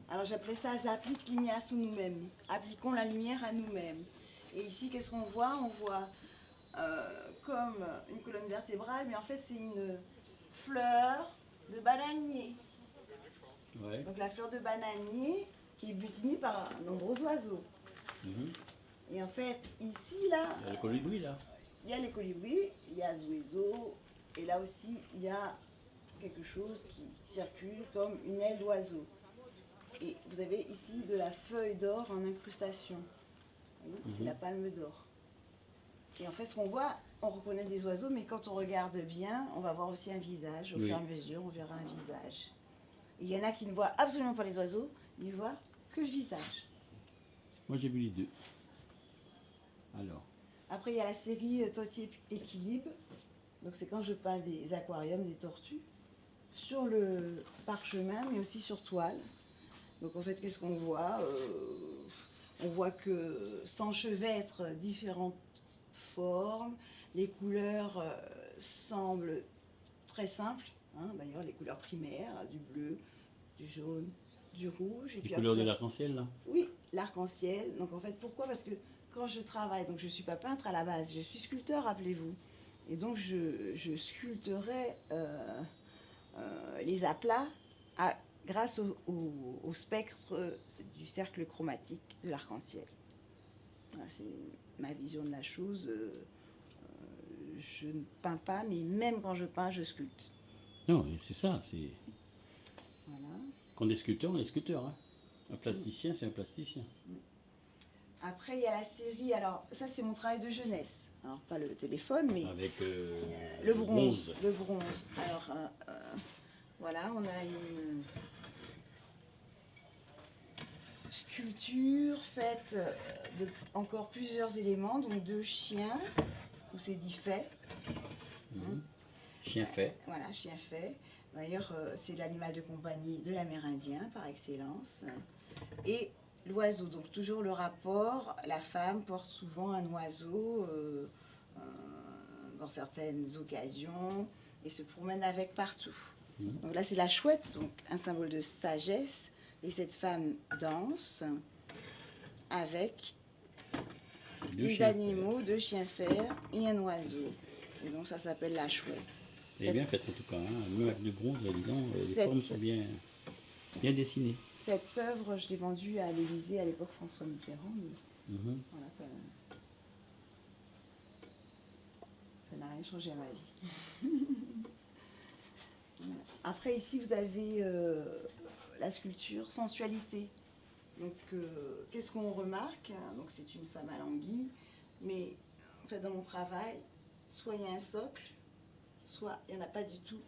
alors j'appelais ça Zapplique Ligna sous nous-mêmes, appliquons la lumière à nous-mêmes. Et ici, qu'est-ce qu'on voit? On voit comme une colonne vertébrale, mais en fait c'est une fleur de bananier. Ouais. Donc la fleur de bananier qui est butinée par de nombreux oiseaux. Et en fait, ici, là... Il y a le colibri là. Il y a les colibris, il y a ce oiseau, et là aussi, il y a quelque chose qui circule comme une aile d'oiseau. Et vous avez ici de la feuille d'or en incrustation. C'est la palme d'or. Et en fait, ce qu'on voit, on reconnaît des oiseaux, mais quand on regarde bien, on va voir aussi un visage. Au Oui. fur et à mesure, on verra un visage. Il y en a qui ne voient absolument pas les oiseaux, ils voient que le visage. Moi, j'ai vu les deux. Alors, Après, il y a la série Tortue Équilibre. Donc, c'est quand je peins des aquariums, des tortues, sur le parchemin, mais aussi sur toile. Donc, en fait, qu'est-ce qu'on voit on voit que s'enchevêtrent différentes formes. Les couleurs semblent très simples. Hein. D'ailleurs, les couleurs primaires, du bleu, du jaune, du rouge. Et les puis couleurs de après- l'arc-en-ciel, là. Oui, l'arc-en-ciel. Donc en fait, pourquoi? Parce que quand je travaille, donc je ne suis pas peintre à la base, je suis sculpteur, rappelez-vous. Et donc je sculpterai les aplats grâce au spectre du cercle chromatique de l'arc-en-ciel. Voilà, c'est ma vision de la chose. Je ne peins pas, mais même quand je peins, je sculpte. Non, c'est ça. C'est... Voilà. Quand on est sculpteur, on est sculpteur. Hein. Un plasticien, c'est un plasticien. Après, il y a la série. Alors, ça, c'est mon travail de jeunesse. Alors, pas le téléphone, mais Avec le bronze. Le bronze. Alors, voilà, on a une sculpture faite de encore plusieurs éléments, donc deux chiens, où c'est dit fait. Chien fait. Voilà, chien fait. D'ailleurs, c'est l'animal de compagnie de l'Amérindien par excellence. Et l'oiseau, donc toujours le rapport, la femme porte souvent un oiseau dans certaines occasions et se promène avec partout. Donc là, c'est la chouette, donc un symbole de sagesse. Et cette femme danse avec des animaux, deux chiens fers et un oiseau. Et donc ça s'appelle la chouette. Elle est bien faite en tout cas. Hein. Même avec du bronze, dis donc, les Cette- formes sont bien, bien dessinées. Cette œuvre, je l'ai vendue à l'Élysée à l'époque François Mitterrand. Mais voilà, ça n'a rien changé à ma vie. Voilà. Après, ici, vous avez la sculpture sensualité. Donc, qu'est-ce qu'on remarque? Donc, c'est une femme à l'anguille, mais en fait, dans mon travail, soit il y a un socle, soit il n'y en a pas du tout.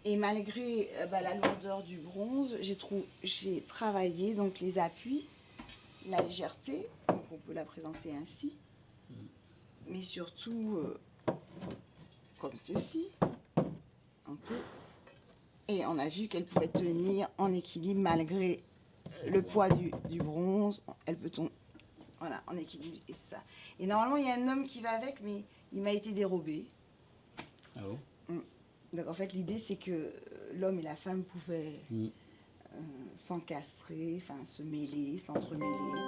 Et malgré la lourdeur du bronze, j'ai travaillé donc les appuis, la légèreté, donc on peut la présenter ainsi, mais surtout comme ceci, un peu. Et on a vu qu'elle pouvait tenir en équilibre malgré le poids du bronze. Elle peut tomber voilà, en équilibre et ça. Et normalement, il y a un homme qui va avec, mais il m'a été dérobé. Ah bon? Donc en fait, l'idée, c'est que l'homme et la femme pouvaient s'encastrer, enfin se mêler, s'entremêler.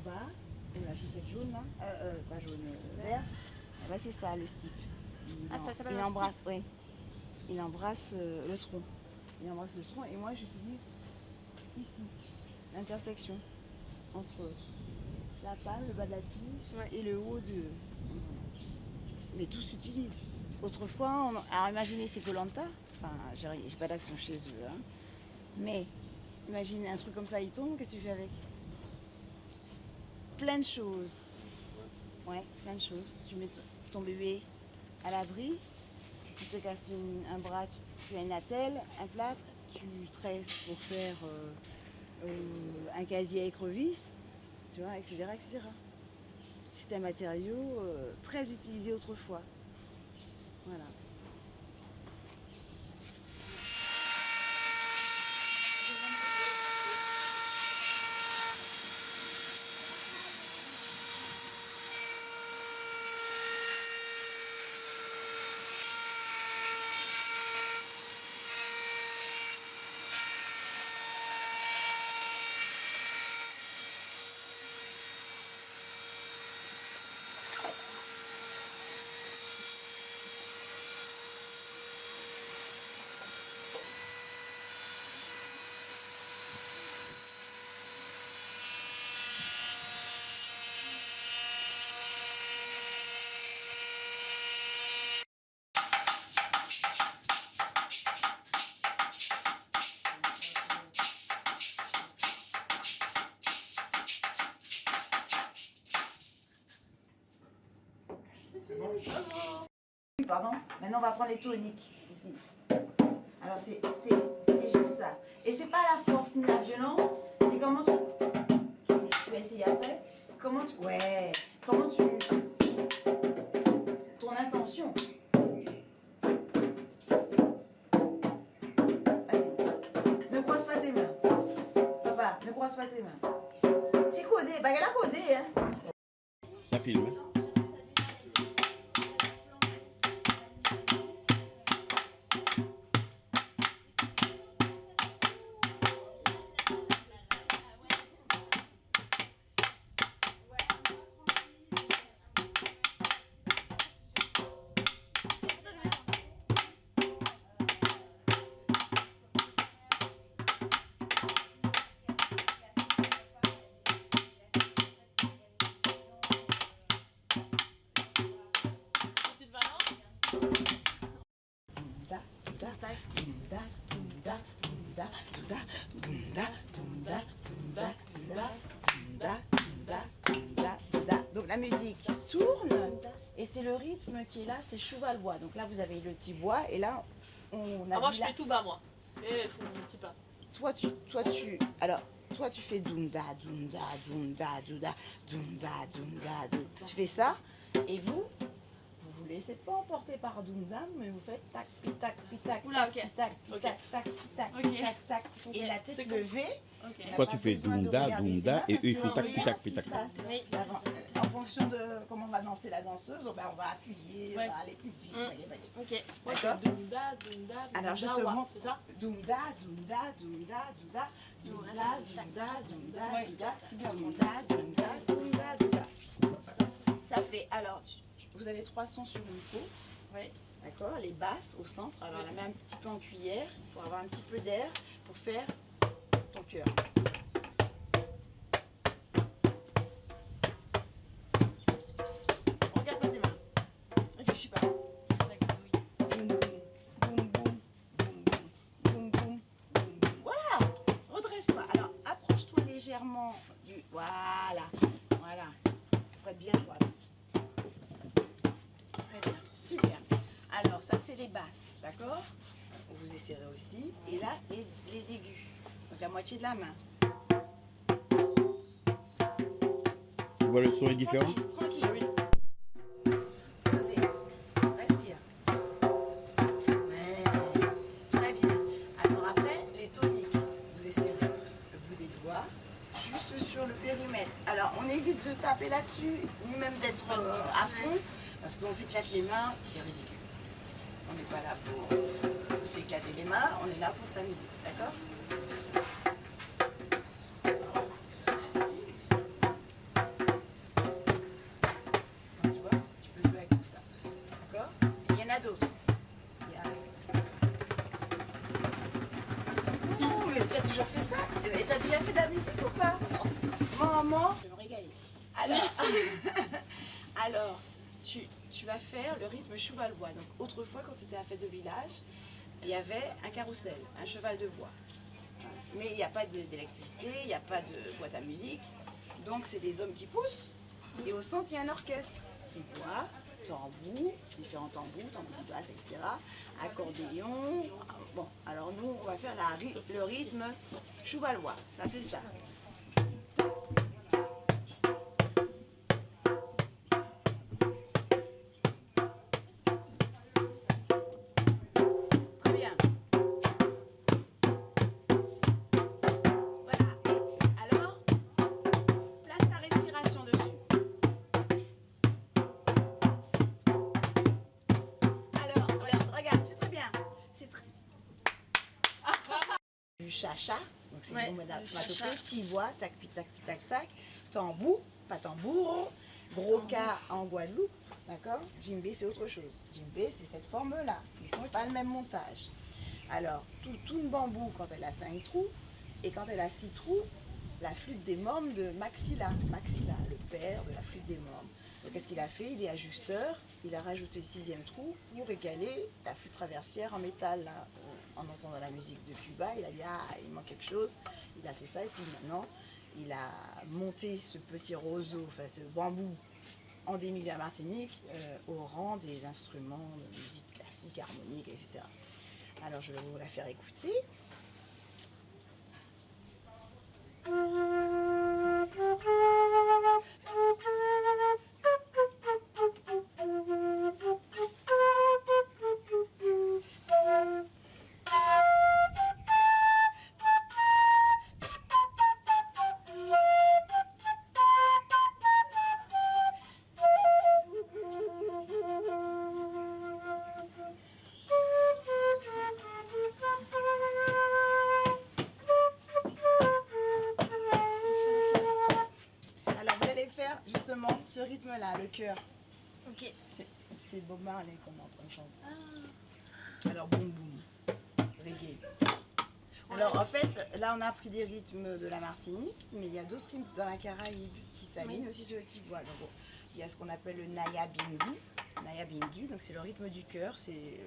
bas, comme la chaussette jaune, là, pas jaune, vert, là c'est ça le stipe. Ça s'appelle Il un embrasse, oui. Il embrasse le tronc. Il embrasse le tronc et moi j'utilise ici, l'intersection entre la palme, le bas de la tige et le haut de... Mais tout s'utilise. Autrefois, alors imaginez c'est Koh-Lanta, enfin j'ai pas d'action chez eux, hein. Mais imagine un truc comme ça, il tombe, qu'est-ce que tu fais avec? Plein de choses. Ouais, plein de choses. Tu mets ton bébé à l'abri. Si tu te casses un bras, tu as une attelle, un plâtre, tu tresses pour faire un casier à écrevisse, tu vois, etc., etc. C'est un matériau très utilisé autrefois. Voilà. Pardon. Maintenant, on va prendre les toniques ici. Alors, c'est juste ça. Et c'est pas la force ni la violence, c'est comment tu vas essayer après. Comment tu... Ouais. Comment tu... Ton intention. Vas-y. Ne croise pas tes mains. Papa, ne croise pas tes mains. C'est codé. Bah, elle a codé, hein. Ça filme. Hein. Donc la musique tourne et c'est le rythme qui est là, c'est cheval bois. Donc là vous avez le petit bois et là on a. Moi je fais tout bas moi. Et il faut mon petit pas. Toi tu fais dunda dunda dunda dunda dunda dunda dunda. Tu fais ça et vous laissez pas emporter par dundam, mais vous faites tac tac tac Oula, tac tac tac tac tac tac tac et la tête levée. Toi, tu fais dunda, dunda, et eux, ils font tac, tac, tac, tac. Oui. En fonction de comment va danser la danseuse, on va appuyer, on va aller plus vite. Ok. Moi je fais dunda, dunda, Alors je dunda, te wa. montre. C'est ça? Dunda, dunda, dunda, dunda, dunda, dunda, dunda, dunda, dunda, dunda, dunda. Ça fait, alors, vous avez 3 sons sur une peau. Oui. D'accord, les basses au centre. Alors la mets un petit peu en cuillère pour avoir un petit peu d'air pour faire ton cœur. Regarde pas tes mains. Réfléchis pas. Boum, boum, boum, boum, boum, boum, boum, boum, boum. Voilà. Redresse-toi. Alors approche-toi légèrement du. Voilà. Voilà. Pour être bien droite. Très bien. Super. Alors ça c'est les basses, d'accord? Vous essayerez aussi. Et là les aigus. Donc la moitié de la main. Tu vois, le son est différent. Tranquille, oui. Posez. Respire. Ouais. Très bien. Alors après, les toniques. Vous essayerez le bout des doigts, juste sur le périmètre. Alors on évite de taper là-dessus, ni même d'être à fond, parce qu'on s'éclate les mains, c'est ridicule. On n'est pas là pour s'éclater les mains, on est là pour s'amuser, d'accord? tu as toujours fait ça? Et t'as déjà fait de la musique ou pas? Maman, je vais me régaler. Alors, alors tu vas faire le rythme cheval-bois. Donc autrefois, quand c'était la fête de village, il y avait un carrousel, un cheval de bois. Mais il n'y a pas d'électricité, il n'y a pas de boîte à musique. Donc c'est les hommes qui poussent. Et au centre, il y a un orchestre. Tibois, tambour, différents tambours, tambour de basse, etc. Accordéon. Bon, alors nous, on va faire le rythme cheval-bois. Ça fait ça. Très bien. Voilà. Et alors, place ta respiration dessus. Alors, regarde, c'est très bien. C'est très... Du chacha, donc c'est Ouais, le mot du chacha. tivois, tac, pi, tac, pi, tac, tac. Tambour, pas tambour. Broca en Guadeloupe, d'accord? Djembé, c'est autre chose. Djembé, c'est cette forme-là. Ils sont pas le même montage. Alors, tout une bambou, quand elle a 5 trous, et quand elle a 6 trous, la flûte des mormes de Maxilla. Maxilla, le père de la flûte des mormes. Donc, qu'est-ce qu'il a fait? Il est ajusteur, il a rajouté le 6e trou pour égaler la flûte traversière en métal. Là. En entendant la musique de Cuba, il a dit, ah, il manque quelque chose. Il a fait ça, et puis maintenant, il a monté ce petit roseau, enfin ce bambou endémique de la Martinique au rang des instruments de musique classique, harmonique, etc. Alors je vais vous la faire écouter. Alors vous allez faire justement ce rythme-là, le chœur. Ok. C'est Bob Marley qu'on est en train de chanter. Alors boum boum, reggae. Alors en fait, là on a pris des rythmes de la Martinique, mais il y a d'autres rythmes dans la Caraïbe qui s'alignent aussi sur le tivois. Donc bon, il y a ce qu'on appelle le Naya Bingi. Naya Bingi, donc c'est le rythme du cœur, c'est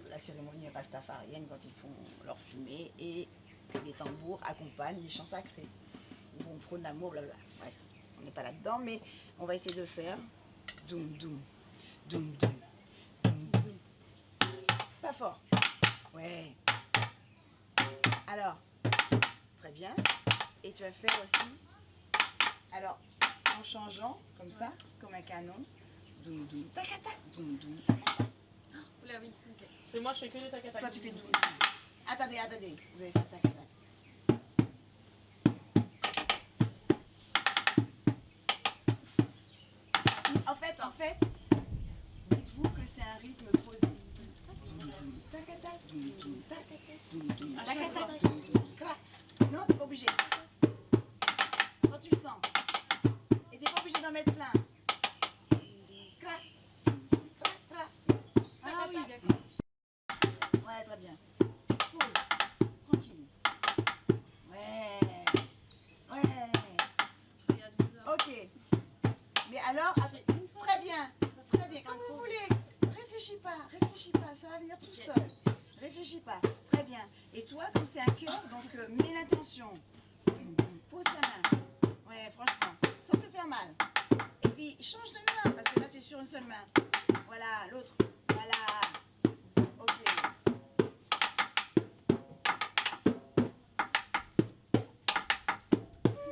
la cérémonie rastafarienne quand ils font leur fumée et que les tambours accompagnent les chants sacrés. Où on prône l'amour, blablabla. Bref, on n'est pas là-dedans, mais on va essayer de faire doum doum, doum doum, doum doum. Pas fort. Ouais. Alors, très bien. Et tu vas faire aussi, alors, en changeant, comme ça, comme un canon, doum doum, tac tac, doum doum, tac tac. Oula, oui. Ok. Et moi, je fais que le tac-tac. Toi, tu fais doum doum. Attendez, attendez, vous allez faire tac tac. En fait, dites-vous que c'est un rythme posé. Doum doum, tac tac, doum doum, tac tac, doum doum, tac tac, doum doum, clac. Non, t'es pas obligé. Quand tu le sens. Et t'es pas obligé d'en mettre plein. Clac, clac, clac. Ah oui, d'accord. Ouais, très bien. Pause. Tranquille. Ouais. Ouais. Je regarde bizarre. Ok. Mais alors, très bien. Très bien. Comme vous voulez. Réfléchis pas. Ça va venir tout seul. Réfléchis pas. Très bien. Et toi, comme c'est un cœur, donc mets l'intention. Pose ta main. Ouais, franchement. Sans te faire mal. Et puis, change de main, parce que là, tu es sur une seule main. Voilà, l'autre. Voilà. Ok.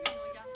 Regarde.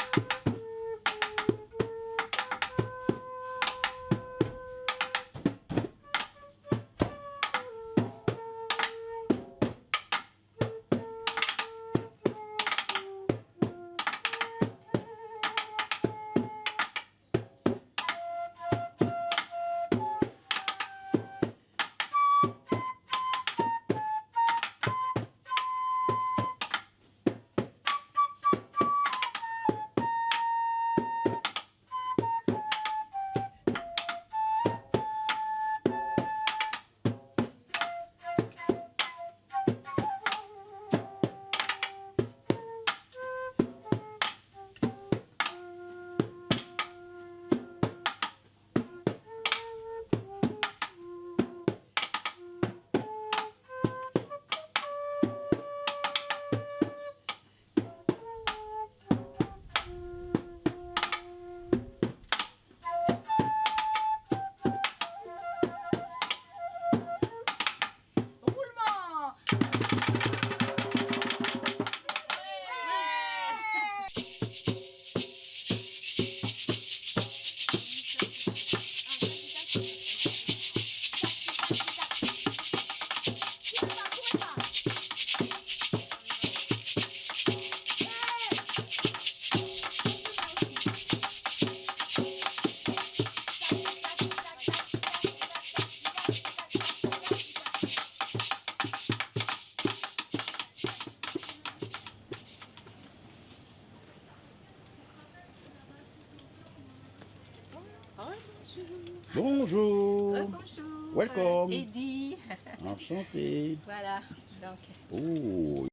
Bonjour. Bonjour. Welcome. Eddie. Enchanté. Voilà. Donc, Oh.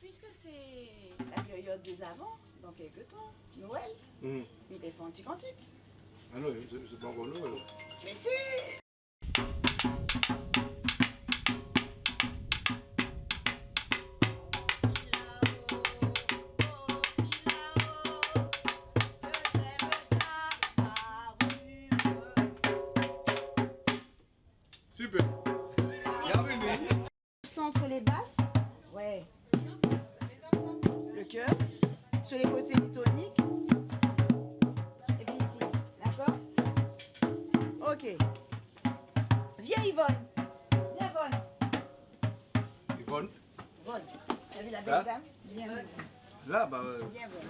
Puisque c'est la période des avants, dans quelques temps, Noël, Hum. il fait un petit cantique. Ah non, c'est pas encore Noël. Mais si. Super. Bienvenue. Centre les basses, ouais. Le cœur, sur les côtés du tonique. Et puis ici, d'accord? Ok. Viens Yvonne. Viens Yvonne. Yvonne. Yvonne. T'as vu la belle Là? dame? Viens. Là, bah. Viens Yvonne.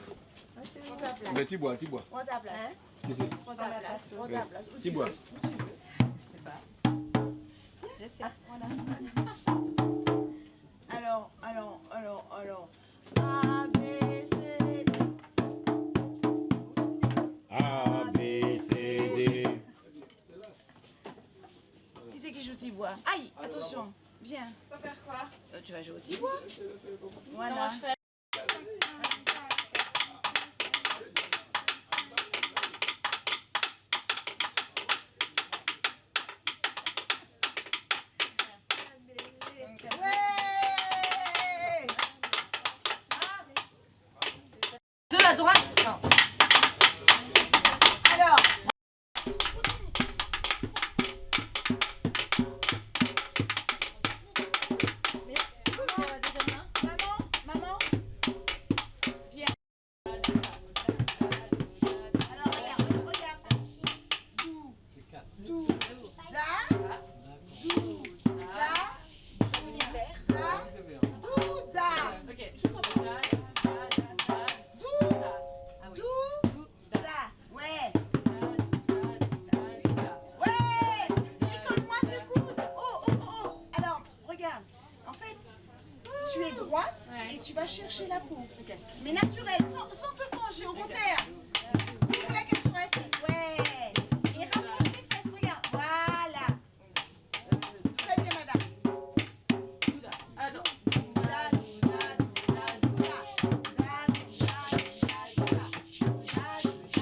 Prends ta place. Mais tu bois, tu bois. Prends ta place. Ici. Prends ta place. Prends ta place. Où Tu tu bois. veux. Où tu veux. je sais pas. Je sais. Voilà. Alors. A, B, C, D. A, B, C, D. Qui c'est qui joue Tibois? Aïe, attention. Viens. Faut faire quoi? Tu vas jouer au Tibois. Comment Voilà. je fais? Ouais. De la droite. Non. Alors. Mais c'est comment? Maman, viens. Alors regarde. Do, da, do, da, do, da, Ok, juste en bas. do, da. Ouais. Ouais. Décolle-moi ce coude. Oh. Alors, regarde. En fait, tu es droite et tu vas chercher la peau. Mais naturel, sans te pencher, au contraire. Ouvre la cage thoracique. Ouais. Et rapproche tes fesses, regarde. Voilà. Très bien, madame. Attends.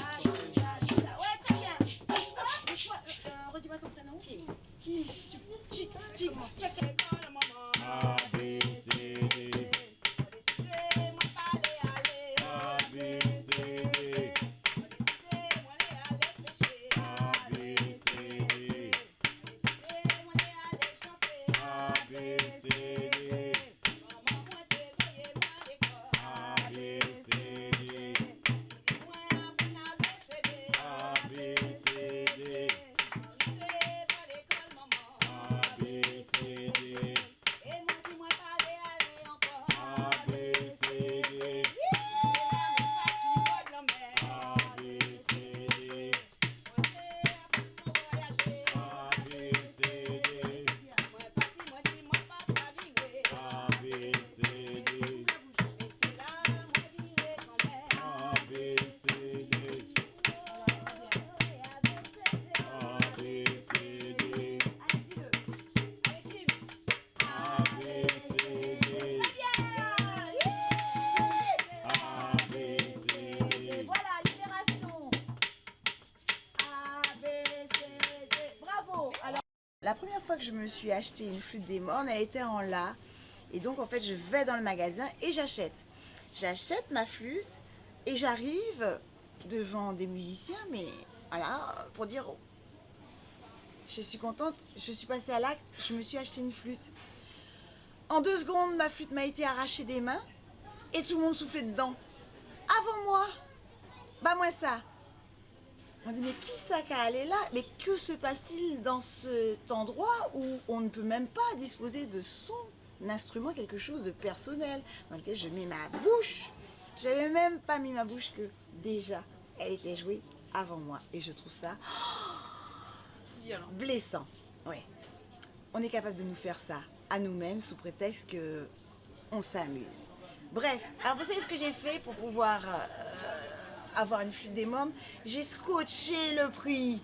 Ouais, très bien. Et toi, redis-moi ton prénom. Kim. Tchic. Tchac. A, B, C, D. A, B, C, D. A, B, C, D. A, B, C, D. A, B, C, D. A, B, C, D. A, B, C, D. La première fois que je me suis acheté une flûte des mornes, elle était en la. Et donc en fait, je vais dans le magasin et j'achète. J'achète ma flûte et j'arrive devant des musiciens, mais voilà, pour dire, je suis contente, je suis passée à l'acte, je me suis acheté une flûte. En 2 secondes, ma flûte m'a été arrachée des mains et tout le monde soufflait dedans. Avant moi, bah moi ça. On dit mais qui ça qu'à aller là? Mais que se passe-t-il dans cet endroit où on ne peut même pas disposer de son instrument, quelque chose de personnel, dans lequel je mets ma bouche. J'avais même pas mis ma bouche que déjà elle était jouée avant moi. Et je trouve ça blessant. Ouais. On est capable de nous faire ça à nous-mêmes sous prétexte que on s'amuse. Bref, alors vous savez ce que j'ai fait pour pouvoir avoir une flûte des mornes? J'ai scotché le prix.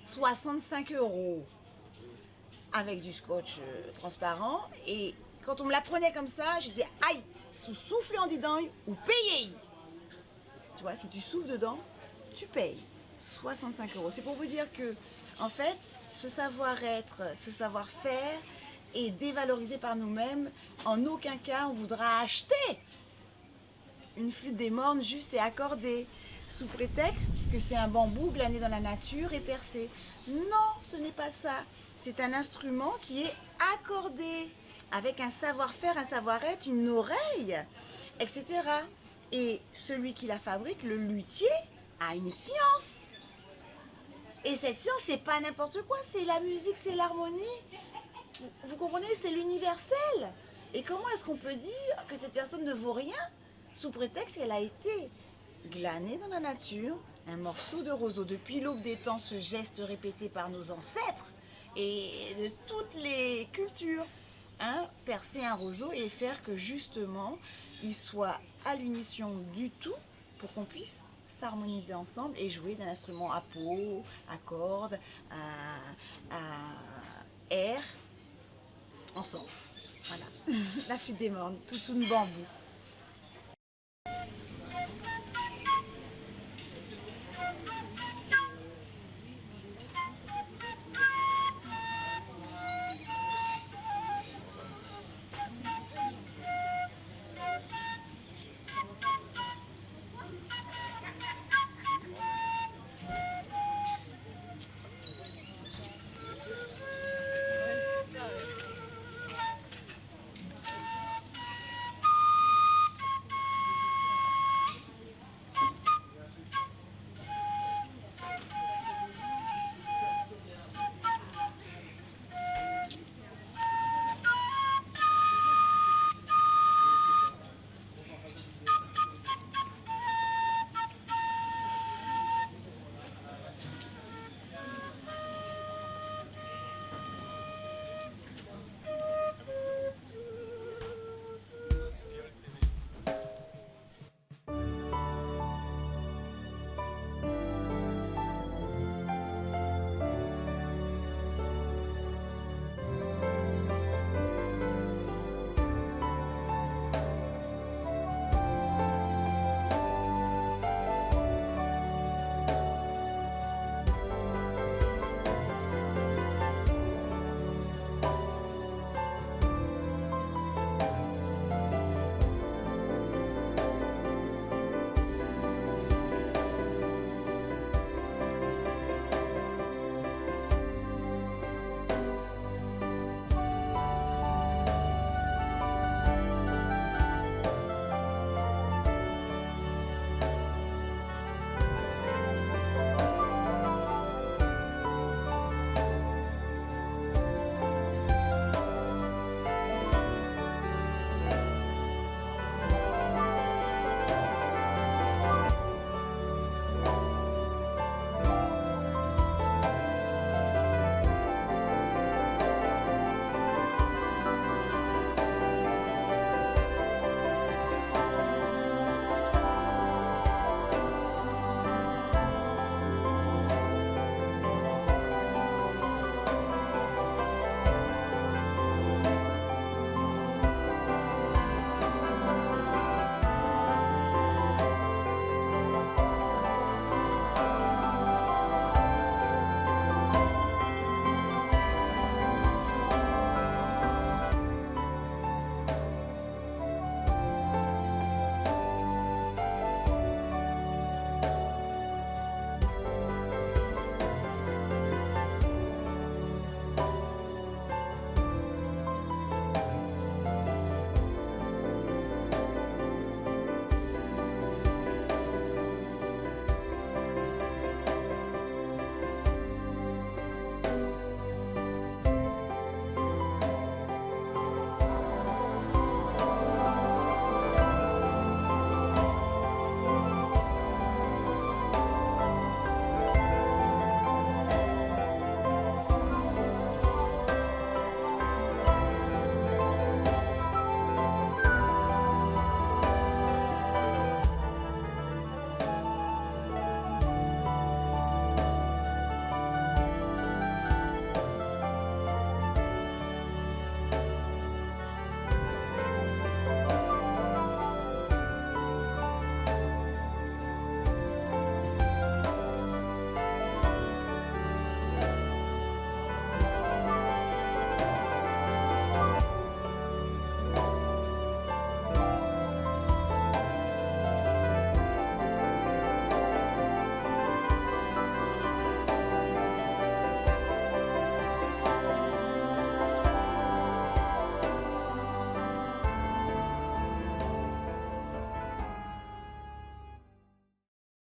65 € avec du scotch transparent. Et quand on me la prenait comme ça, je disais aïe, sous souffler en dedans ou payer. Tu vois, si tu souffles dedans, tu payes 65 €. C'est pour vous dire que, en fait, ce savoir-être, ce savoir-faire est dévalorisé par nous-mêmes. En aucun cas, on voudra acheter une flûte des mornes juste et accordée, sous prétexte que c'est un bambou glané dans la nature et percé. Non, ce n'est pas ça. C'est un instrument qui est accordé, avec un savoir-faire, un savoir-être, une oreille, etc. Et celui qui la fabrique, le luthier, a une science. Et cette science, c'est pas n'importe quoi, c'est la musique, c'est l'harmonie. Vous comprenez, c'est l'universel. Et comment est-ce qu'on peut dire que cette personne ne vaut rien sous prétexte qu'elle a été glanée dans la nature, un morceau de roseau. Depuis l'aube des temps, ce geste répété par nos ancêtres et de toutes les cultures, hein, percer un roseau et faire que justement il soit à l'unisson du tout pour qu'on puisse s'harmoniser ensemble et jouer d'un instrument à peau, à cordes, à air, ensemble. Voilà, la flûte des mornes, tout une bambou.